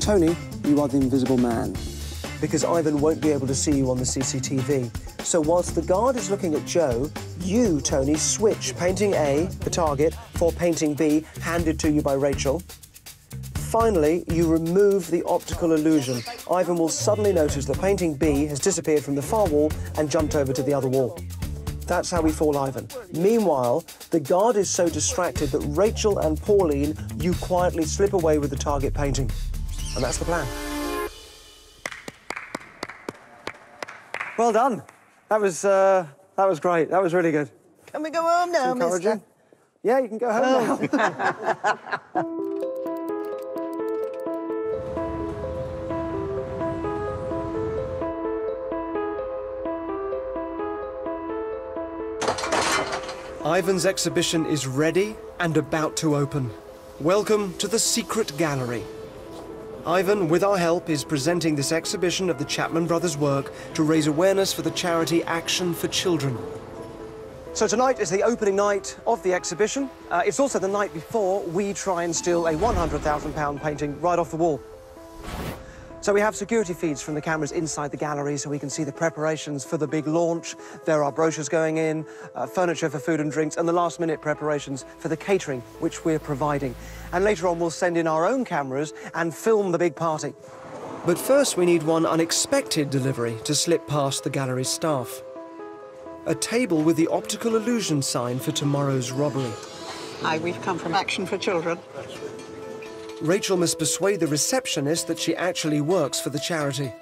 Tony, you are the invisible man, because Ivan won't be able to see you on the CCTV. So whilst the guard is looking at Joe, you, Tony, switch painting A, the target, for painting B, handed to you by Rachel. Finally, you remove the optical illusion. Ivan will suddenly notice that painting B has disappeared from the far wall and jumped over to the other wall. That's how we fool Ivan. Meanwhile, the guard is so distracted that Rachel and Pauline, you quietly slip away with the target painting. And that's the plan. Well done. That was great. That was really good. Can we go home now, mister? Yeah, you can go home now. Ivan's exhibition is ready and about to open. Welcome to the Secret Gallery. Ivan, with our help, is presenting this exhibition of the Chapman Brothers' work to raise awareness for the charity Action for Children. So tonight is the opening night of the exhibition. It's also the night before we try and steal a £100,000 painting right off the wall. So we have security feeds from the cameras inside the gallery so we can see the preparations for the big launch. There are brochures going in, furniture for food and drinks, and the last-minute preparations for the catering, which we're providing. And later on, we'll send in our own cameras and film the big party. But first, we need one unexpected delivery to slip past the gallery's staff. A table with the optical illusion sign for tomorrow's robbery. Hi, we've come from Action for Children. Rachel must persuade the receptionist that she actually works for the charity.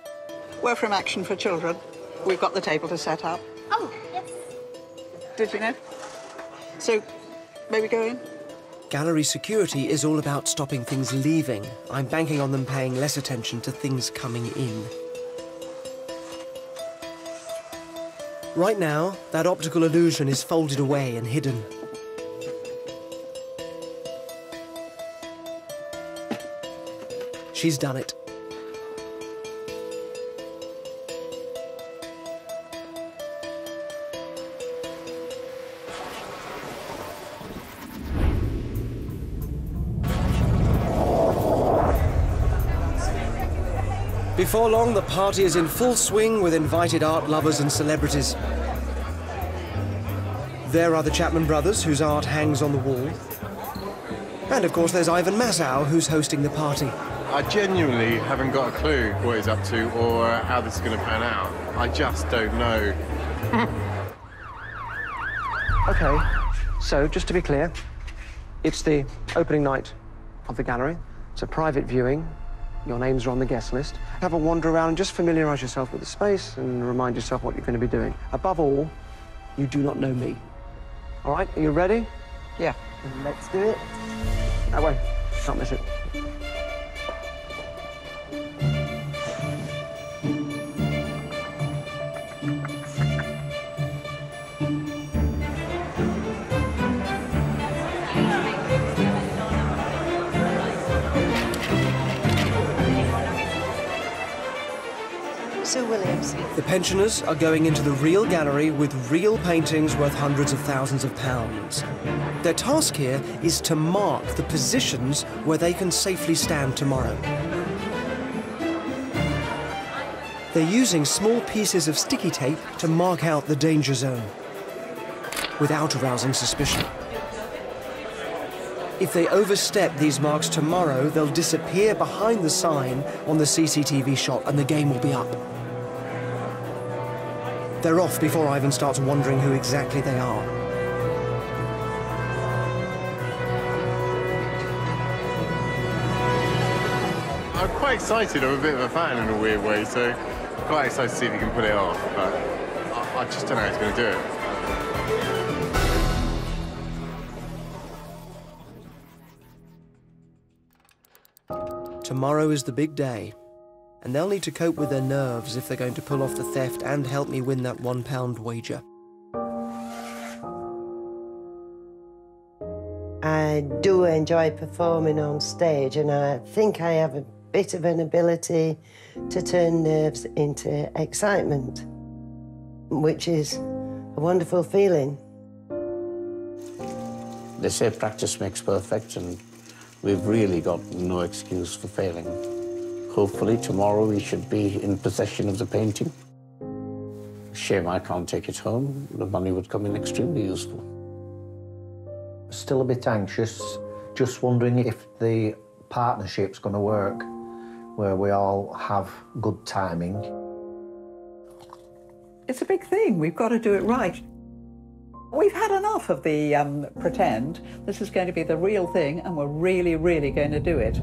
We're from Action for Children. We've got the table to set up. Oh, yes. Did you know? So, may we go in? Gallery security is all about stopping things leaving. I'm banking on them paying less attention to things coming in. Right now, that optical illusion is folded away and hidden. She's done it. Before long, the party is in full swing with invited art lovers and celebrities. There are the Chapman Brothers, whose art hangs on the wall. And of course, there's Ivan Massow, who's hosting the party. I genuinely haven't got a clue what he's up to or how this is going to pan out. I just don't know. OK, so just to be clear, it's the opening night of the gallery. It's a private viewing. Your names are on the guest list. Have a wander around and just familiarise yourself with the space and remind yourself what you're going to be doing. Above all, you do not know me. All right, are you ready? Yeah. Let's do it. That way. Can't miss it. Williams. The pensioners are going into the real gallery with real paintings worth hundreds of thousands of pounds. Their task here is to mark the positions where they can safely stand tomorrow. They're using small pieces of sticky tape to mark out the danger zone without arousing suspicion. If they overstep these marks tomorrow, they'll disappear behind the sign on the CCTV shot and the game will be up. They're off before Ivan starts wondering who exactly they are. I'm quite excited. I'm a bit of a fan in a weird way, so I'm quite excited to see if he can pull it off, but I just don't know how he's going to do it. Tomorrow is the big day, and they'll need to cope with their nerves if they're going to pull off the theft and help me win that £1 wager. I do enjoy performing on stage, and I think I have a bit of an ability to turn nerves into excitement, which is a wonderful feeling. They say practice makes perfect, and we've really got no excuse for failing. Hopefully tomorrow we should be in possession of the painting. Shame I can't take it home. The money would come in extremely useful. Still a bit anxious, just wondering if the partnership's going to work, where we all have good timing. It's a big thing. We've got to do it right. We've had enough of the pretend. This is going to be the real thing, and we're really, really going to do it.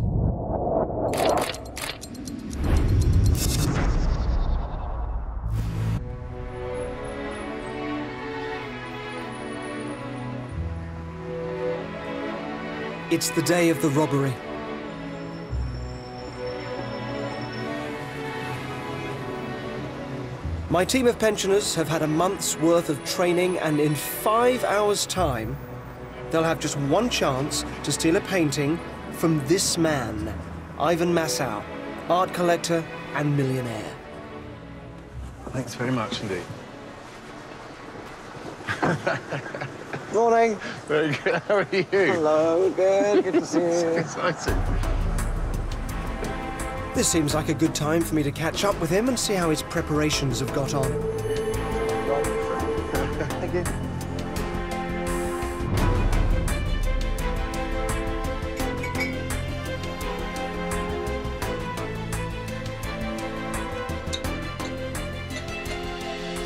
It's the day of the robbery. My team of pensioners have had a month's worth of training, and in 5 hours' time, they'll have just one chance to steal a painting from this man, Ivan Massow, art collector and millionaire. Thanks very much indeed. Morning. Very good. How are you? Hello, good. Good to see you. It's exciting. This seems like a good time for me to catch up with him and see how his preparations have got on. Thank you.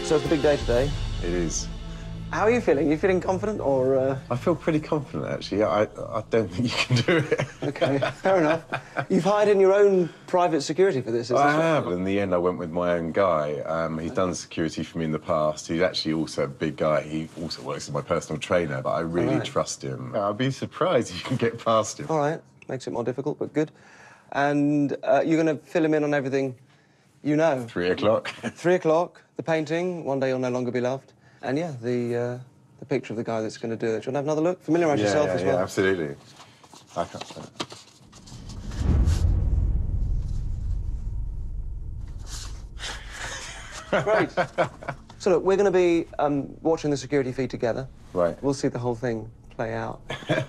So it's the big day today. It is. How are you feeling? Are you feeling confident, or...? I feel pretty confident, actually. I don't think you can do it. OK, fair enough. You've hired in your own private security for this, is I have, but in the end, I went with my own guy. He's done security for me in the past. He's actually also a big guy. He also works as my personal trainer, but I really trust him. I'd be surprised if you can get past him. All right. Makes it more difficult, but good. And you're going to fill him in on everything you know? 3 o'clock. 3 o'clock, the painting, One Day You'll No Longer Be Loved. And, yeah, the picture of the guy that's going to do it. Do you want to have another look? Familiarise yourself as well. Yeah, absolutely. I can't say that. Great. So, look, we're going to be watching the security feed together. Right. We'll see the whole thing play out. You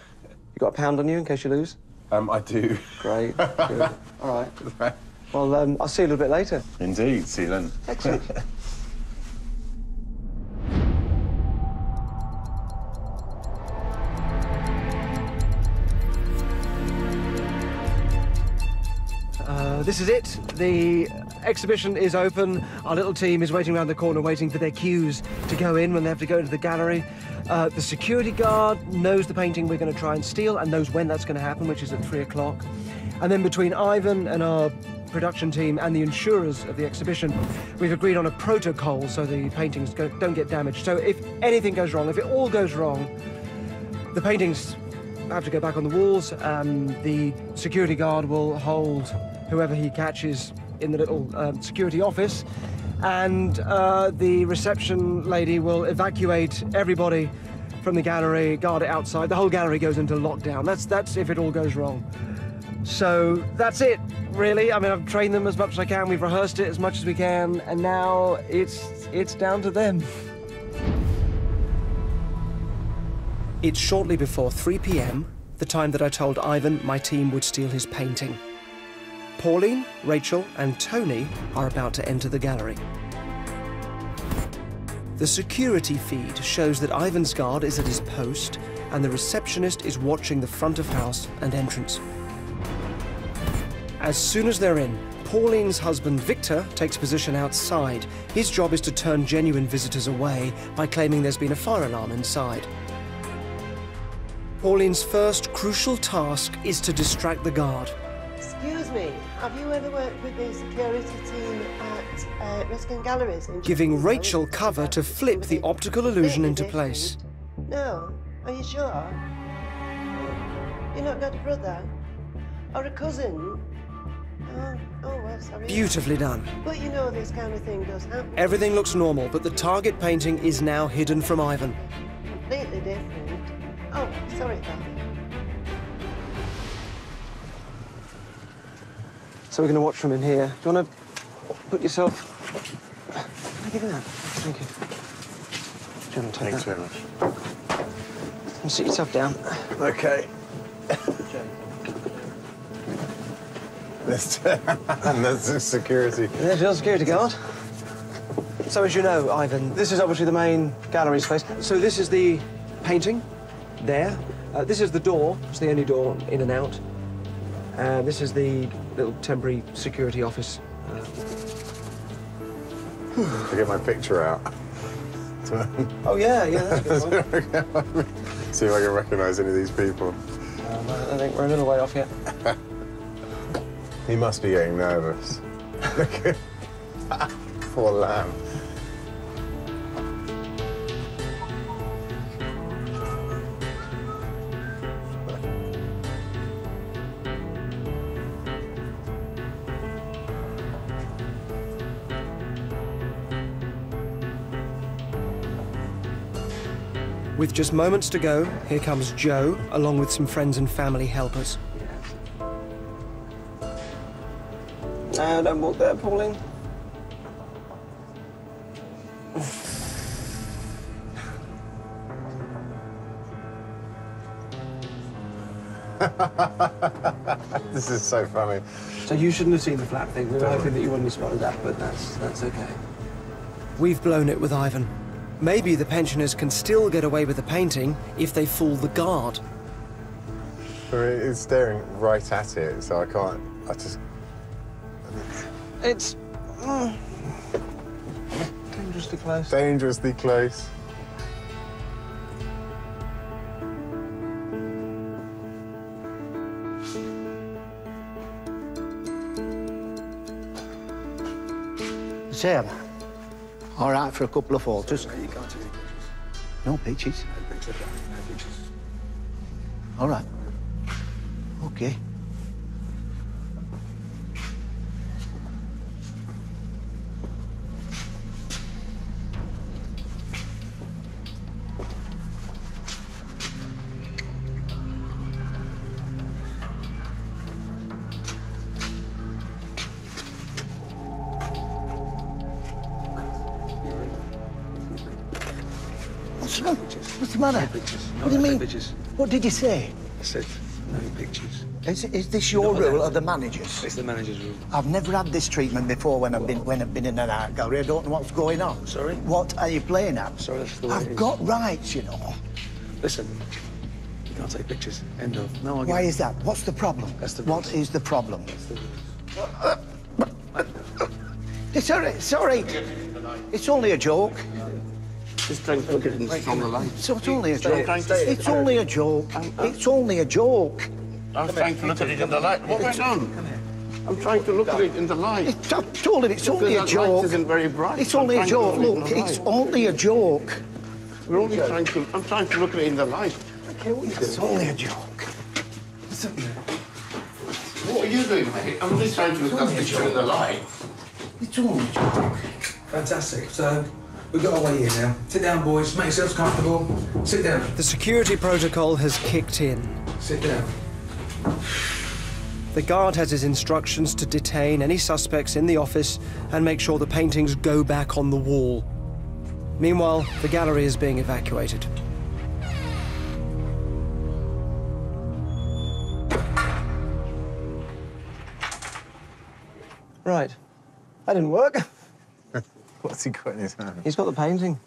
got £1 on you in case you lose? I do. Great. Good. All right. Well, I'll see you a little bit later. Indeed, see you then. Excellent. This is it. The exhibition is open. Our little team is waiting around the corner, waiting for their cues to go in when they have to go into the gallery. The security guard knows the painting we're going to try and steal and knows when that's going to happen, which is at 3 o'clock. And then between Ivan and our production team and the insurers of the exhibition, we've agreed on a protocol so the paintings don't get damaged. So if anything goes wrong, if it all goes wrong, the paintings have to go back on the walls. The security guard will hold whoever he catches in the little security office, and the reception lady will evacuate everybody from the gallery, guard it outside. The whole gallery goes into lockdown. That's if it all goes wrong. So that's it, really. I mean, I've trained them as much as I can. We've rehearsed it as much as we can, and now it's down to them. It's shortly before 3 p.m, the time that I told Ivan my team would steal his painting. Pauline, Rachel, and Tony are about to enter the gallery. The security feed shows that Ivan's guard is at his post and the receptionist is watching the front of house and entrance. As soon as they're in, Pauline's husband Victor takes position outside. His job is to turn genuine visitors away by claiming there's been a fire alarm inside. Pauline's first crucial task is to distract the guard. Excuse me, have you ever worked with the security team at Ruskin Galleries? Giving Rachel cover to flip the optical illusion into place. No, are you sure? You're not got a brother? Or a cousin? Oh, well, sorry. Beautifully done. But you know this kind of thing does happen. Everything looks normal, but the target painting is now hidden from Ivan. Completely different. Oh, sorry about that. So we're going to watch from in here. Do you want to put yourself... Can I give you that? Thank you. Do you want to take Thanks that? very much. And sit yourself down. OK. And there's the security. There's your security guard. So as you know, Ivan, this is obviously the main gallery space. So this is the painting, there. This is the door. It's the only door in and out. This is the little temporary security office. To get my picture out. Oh, yeah, that's a good one. See if I can recognise any of these people. I think we're a little way off yet. He must be getting nervous. Poor lamb. With just moments to go, here comes Joe, along with some friends and family helpers. No, don't walk there, Pauline. This is so funny. So you shouldn't have seen the flap thing. We were hoping that you wouldn't have spotted that, but that's okay. We've blown it with Ivan. Maybe the pensioners can still get away with the painting if they fool the guard. I mean, it's staring right at it, so I can't... It's... dangerously close. Dangerously close. Sam, all right for a couple of photos? You can't take pictures. No pictures? No pictures. All right. OK. What's the matter? No pictures. What do you mean? Pictures. What did you say? I said no pictures. Is this your rule or the manager's? It's the manager's rule. I've never had this treatment before when I've been in an art gallery. I don't know what's going on. Sorry? What are you playing at? Sorry, that's the way it I've is. got rights, you know. Listen, you can't take pictures. End of. No, I get Why it. is that? What's the problem? That's the What is the problem? That's the It's all right. It's all right. It's only a joke. Just trying to look at it from the light. So it's only a joke. Stay it. It's only a joke. It's only a joke. I'm trying to look at it in the light. What have I done? I'm trying to look at it in the light. I told him it's only a Because that joke. light isn't very bright. It's only a I'm trying joke. to look Look, at it in the it's light. only a joke. We're only trying to... I'm trying to look at it in the light. It's only a joke. What are you doing, mate? I'm just trying to look at the picture in the light. It's only a joke. Fantastic. So, we've got our way in now. Sit down, boys. Make yourselves comfortable. Sit down. The security protocol has kicked in. Sit down. The guard has his instructions to detain any suspects in the office and make sure the paintings go back on the wall. Meanwhile, the gallery is being evacuated. Right. That didn't work. What's he got in his hand? He's got the painting.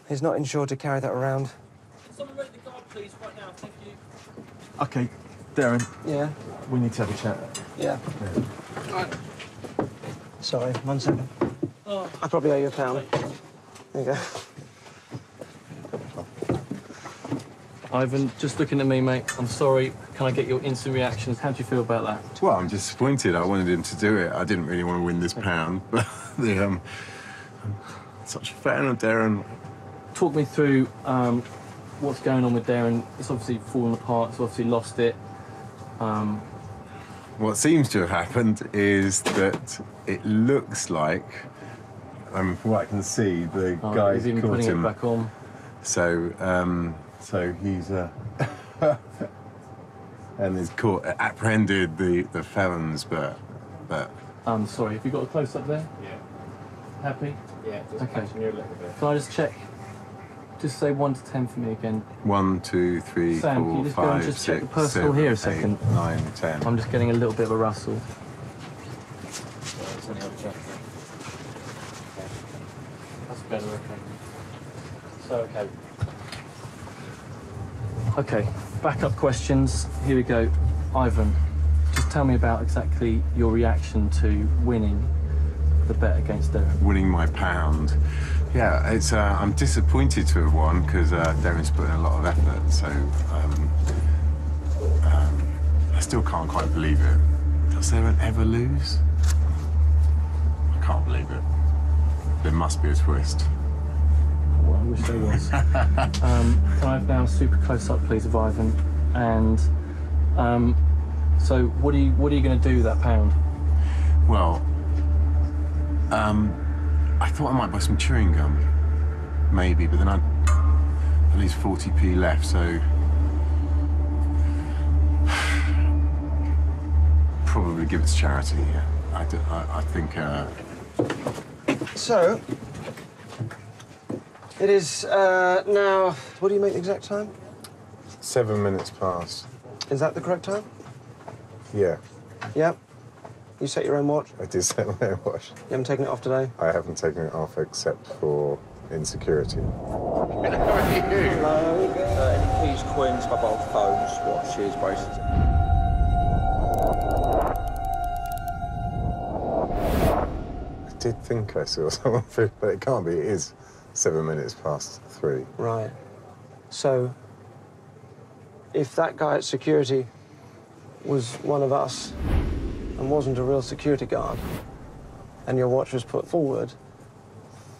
He's not insured to carry that around. Someone rate the guard, please, right now. Thank you. OK, Derren. Yeah? We need to have a chat. Yeah. Right. Sorry, 1 second. Oh. I probably owe you £1. There you go. Ivan, just looking at me, mate, I'm sorry. Can I get your instant reactions? How do you feel about that? Well, I'm disappointed. I wanted him to do it. I didn't really want to win this pound, but I'm such a fan of Derren. Talk me through what's going on with Derren. It's obviously fallen apart. It's obviously lost it. What seems to have happened is that it looks like, from what I can see, the guy he's even caught putting him. it back on. So he's and he's caught, apprehended the felons, but. Sorry, have you got a close up there? Yeah. Happy? Yeah, just Okay. catching you a little bit. Can I just check? Just say 1 to 10 for me again. 1, 2, 3, Sam, can 4, you just go and 5, just check 6, the personal 7, here a second? 8, 9, 10. I'm just getting a little bit of a rustle. That's better, okay. So, okay. Okay, backup questions. Here we go. Ivan, just tell me about exactly your reaction to winning the bet against Derren. Winning my pound. Yeah, it's. I'm disappointed to have won because Derren's put in a lot of effort. So I still can't quite believe it. Does Derren ever lose? I can't believe it. There must be a twist. Well, I wish there was. Can I have now a super close up, please, of Ivan? And so, what are you going to do with that pound? Well, I thought I might buy some chewing gum, maybe, but then I'd at least 40p left, so probably give it to charity. I think. So, it is now, what do you make the exact time? 7 minutes past. Is that the correct time? Yeah, Yep. You set your own watch? I did set my own watch. You haven't taken it off today? I haven't taken it off except for insecurity. Hello. Any keys, coins, mobile phones, watches, bracelets? I did think I saw someone, but it can't be. It is 7 minutes past 3. Right. So, if that guy at security was one of us and wasn't a real security guard, and your watch was put forward,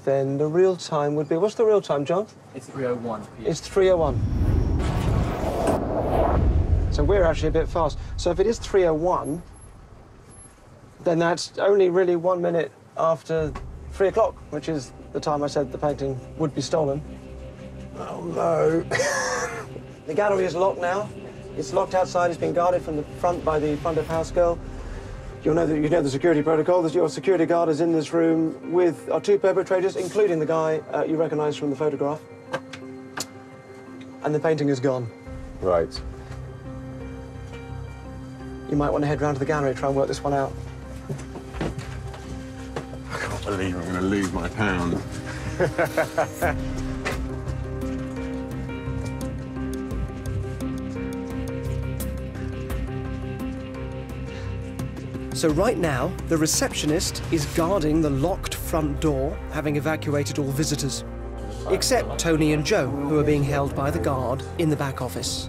then the real time would be... What's the real time, John? It's 3:01 p.m. It's 3:01. So we're actually a bit fast. So if it is 3:01, then that's only really 1 minute after 3 o'clock, which is the time I said the painting would be stolen. Oh, no. The gallery is locked now. It's locked outside. It's been guarded from the front by the front of house girl. You know the security protocol. Your security guard is in this room with our 2 perpetrators, including the guy you recognise from the photograph. And the painting is gone. Right. You might want to head round to the gallery, try and work this one out. I can't believe I'm going to lose my pound. So right now, the receptionist is guarding the locked front door, having evacuated all visitors. Except Tony and Joe, who are being held by the guard in the back office.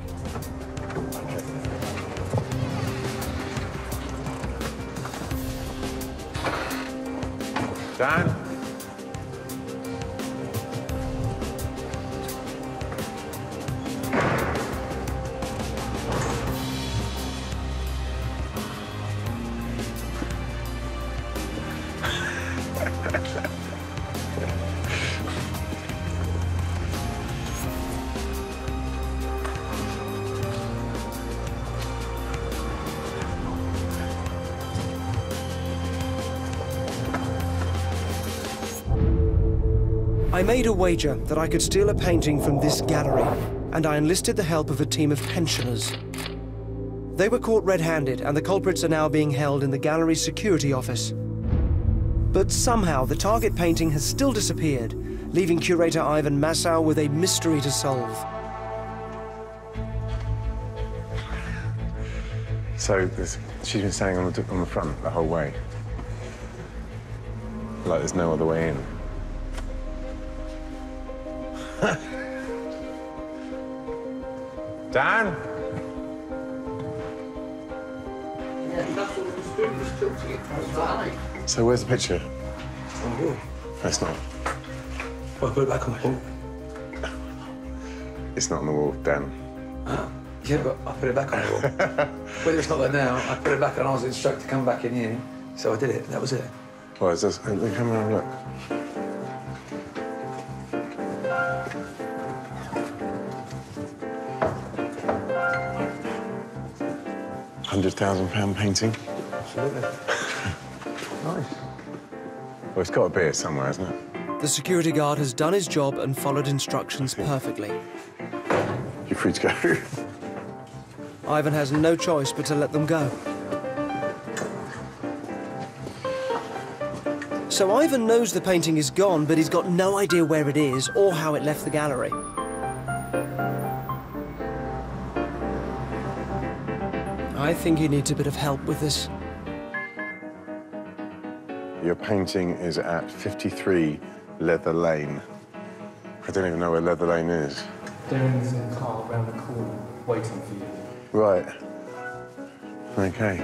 Dan? I made a wager that I could steal a painting from this gallery, and I enlisted the help of a team of pensioners. They were caught red-handed, and the culprits are now being held in the gallery's security office. But somehow, the target painting has still disappeared, leaving curator Ivan Massow with a mystery to solve. So, she's been standing on the front the whole way. Like there's no other way in. Dan? So where's the picture? Oh, It's not. well, put it back on the wall. It's not on the wall, Dan. Yeah, but I put it back on the wall. Whether it's not there now, I put it back and I was instructed to come back in here. So I did it, that was it. Well, it's just, come around and look. £100,000 painting. Absolutely. Nice. Well, it's got to be here somewhere, hasn't it? The security guard has done his job and followed instructions perfectly. You're free to go. Ivan has no choice but to let them go. So Ivan knows the painting is gone, but he's got no idea where it is or how it left the gallery. I think he needs a bit of help with this. Your painting is at 53 Leather Lane. I don't even know where Leather Lane is. Derren's in the car around the corner, waiting for you. Right. Okay.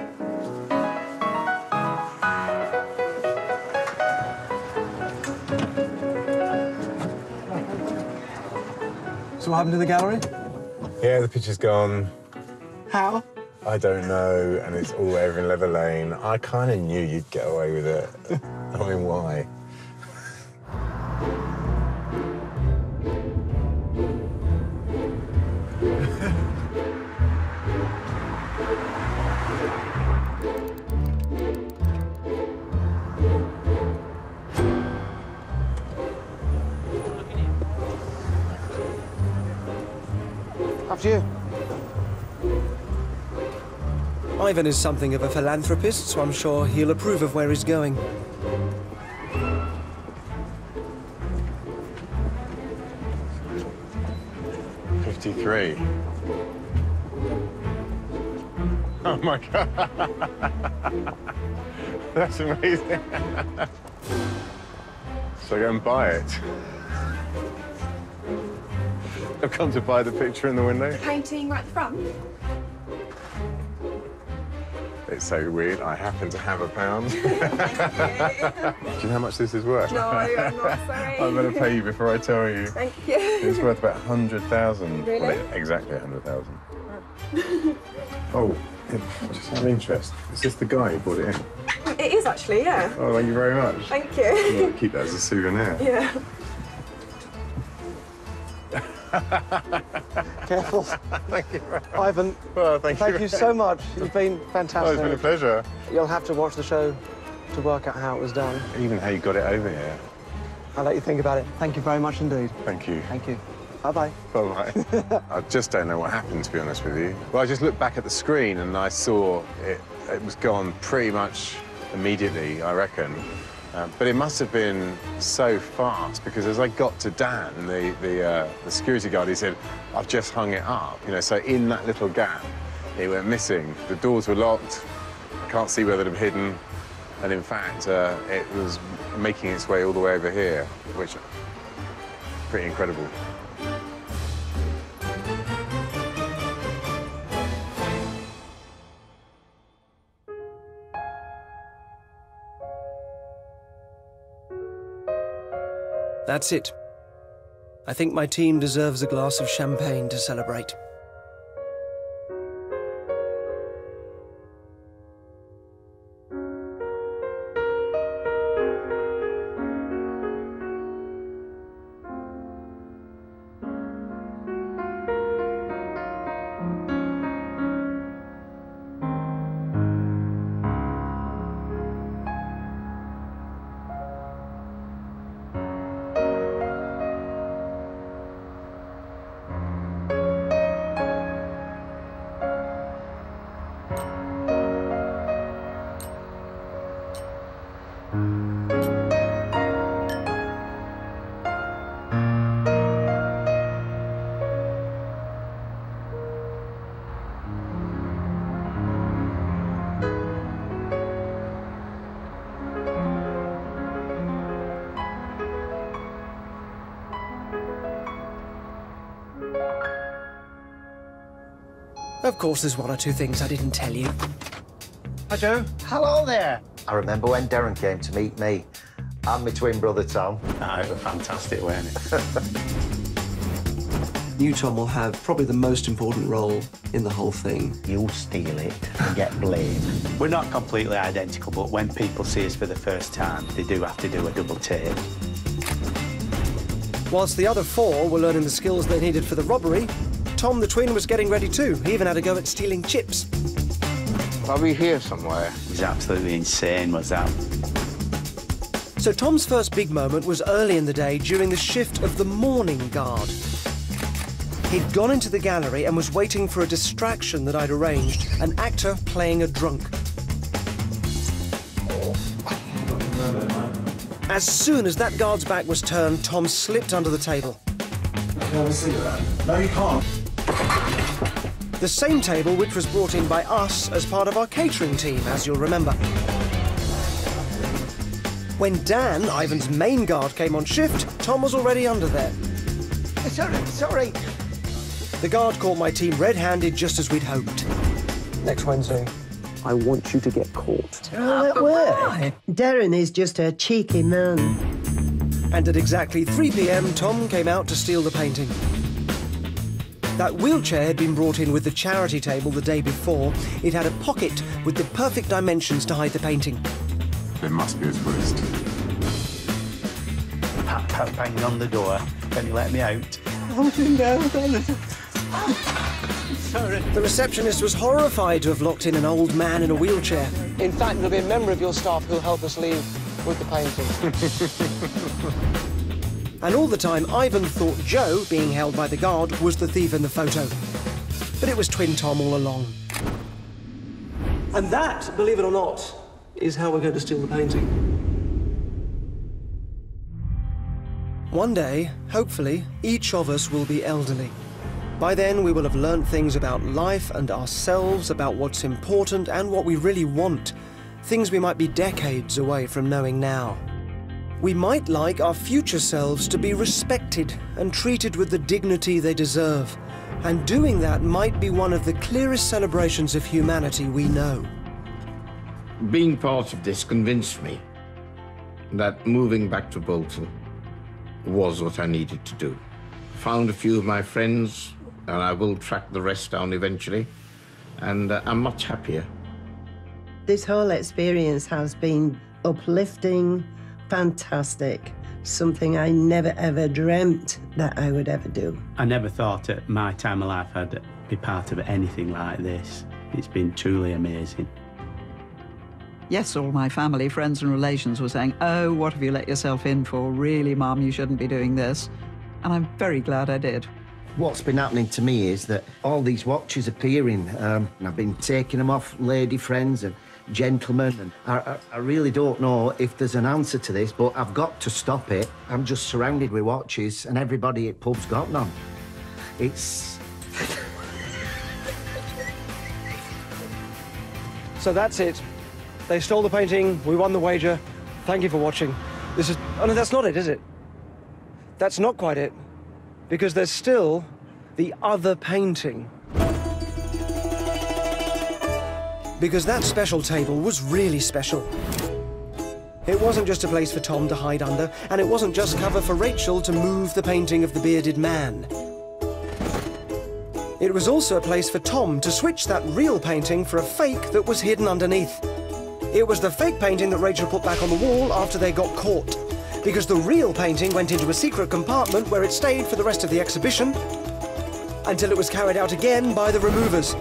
So what happened to the gallery? Yeah, the picture's gone. How? I don't know, and it's all over in Leather Lane. I kind of knew you'd get away with it. I mean, why? Up to you. Ivan is something of a philanthropist, so I'm sure he'll approve of where he's going. '53. Oh my God. That's amazing. So go and buy it. I've come to buy the picture in the window. The painting right at the front? It's so weird. I happen to have £1. Do you know how much this is worth? No, I'm not sorry. I'm going to pay you before I tell you. Thank you. It's worth about 100,000. Really? Well, exactly 100,000. Oh, just out of interest, is this the guy who brought it in? It is actually, yeah. Oh, thank you very much. Thank you. I'll keep that as a souvenir. Yeah. Careful. Thank you very much. Ivan, well, thank you so much. You've been fantastic. Oh, it's been a pleasure. You'll have to watch the show to work out how it was done. Even how you got it over here. I'll let you think about it. Thank you very much indeed. Thank you. Thank you. Bye-bye. Bye-bye. I just don't know what happened, to be honest with you. Well, I just looked back at the screen and I saw it was gone pretty much immediately, I reckon. But it must have been so fast, because as I got to Dan, the security guard, he said, I've just hung it up. You know, so in that little gap, it went missing. The doors were locked. I can't see where they'd have hidden. And in fact, it was making its way all the way over here, which is pretty incredible. That's it. I think my team deserves a glass of champagne to celebrate. Of course, there's one or two things I didn't tell you. I do. Hello there. I remember when Derren came to meet me and my twin brother Tom. Oh, it was fantastic, wasn't it? You, Tom, will have probably the most important role in the whole thing. You'll steal it and get blamed. We're not completely identical, but when people see us for the first time, they do have to do a double take. Whilst the other four were learning the skills they needed for the robbery, Tom the twin was getting ready too. He even had a go at stealing chips. Are we here somewhere? It was absolutely insane, was that? So Tom's first big moment was early in the day during the shift of the morning guard. He'd gone into the gallery and was waiting for a distraction that I'd arranged, an actor playing a drunk. As soon as that guard's back was turned, Tom slipped under the table. No, you can't. The same table which was brought in by us as part of our catering team, as you'll remember. When Dan, Ivan's main guard, came on shift, Tom was already under there. Sorry. The guard caught my team red-handed, just as we'd hoped. Next Wednesday, I want you to get caught. Why? Derren is just a cheeky man. And at exactly 3 p.m, Tom came out to steal the painting. That wheelchair had been brought in with the charity table the day before. It had a pocket with the perfect dimensions to hide the painting. It must be his wrist. Pat banging on the door. Can you let me out? Oh, no. Sorry. The receptionist was horrified to have locked in an old man in a wheelchair. In fact, there'll be a member of your staff who'll help us leave with the painting. And all the time, Ivan thought Joe, being held by the guard, was the thief in the photo. But it was twin Tom all along. And that, believe it or not, is how we're going to steal the painting. One day, hopefully, each of us will be elderly. By then, we will have learned things about life and ourselves, about what's important and what we really want, things we might be decades away from knowing now. We might like our future selves to be respected and treated with the dignity they deserve, and doing that might be one of the clearest celebrations of humanity we know. Being part of this convinced me that moving back to Bolton was what I needed to do. Found a few of my friends, and I will track the rest down eventually, and I'm much happier. This whole experience has been uplifting, fantastic, something I never ever dreamt that I would ever do. I never thought at my time of life I'd be part of anything like this. It's been truly amazing. Yes, all my family, friends and relations were saying, oh, what have you let yourself in for? Really, Mum, you shouldn't be doing this. and I'm very glad I did. What's been happening to me is that all these watches appearing, and I've been taking them off lady friends and gentlemen, and I really don't know if there's an answer to this, but I've got to stop it. I'm just surrounded with watches, and everybody at pub's got none. It's... So that's it. They stole the painting, we won the wager. Thank you for watching. This is... Oh, no, that's not it, is it? That's not quite it. Because there's still the other painting. Because that special table was really special. It wasn't just a place for Tom to hide under, and it wasn't just cover for Rachel to move the painting of the bearded man. It was also a place for Tom to switch that real painting for a fake that was hidden underneath. It was the fake painting that Rachel put back on the wall after they got caught, because the real painting went into a secret compartment where it stayed for the rest of the exhibition until it was carried out again by the removers.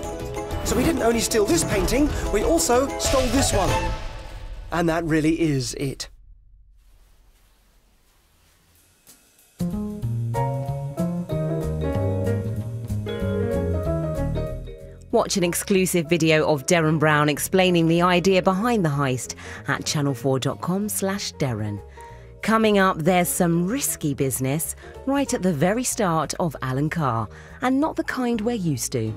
So we didn't only steal this painting, we also stole this one. And that really is it. Watch an exclusive video of Derren Brown explaining the idea behind the heist at channel4.com/Derren. Coming up, there's some risky business right at the very start of Alan Carr, and not the kind we're used to.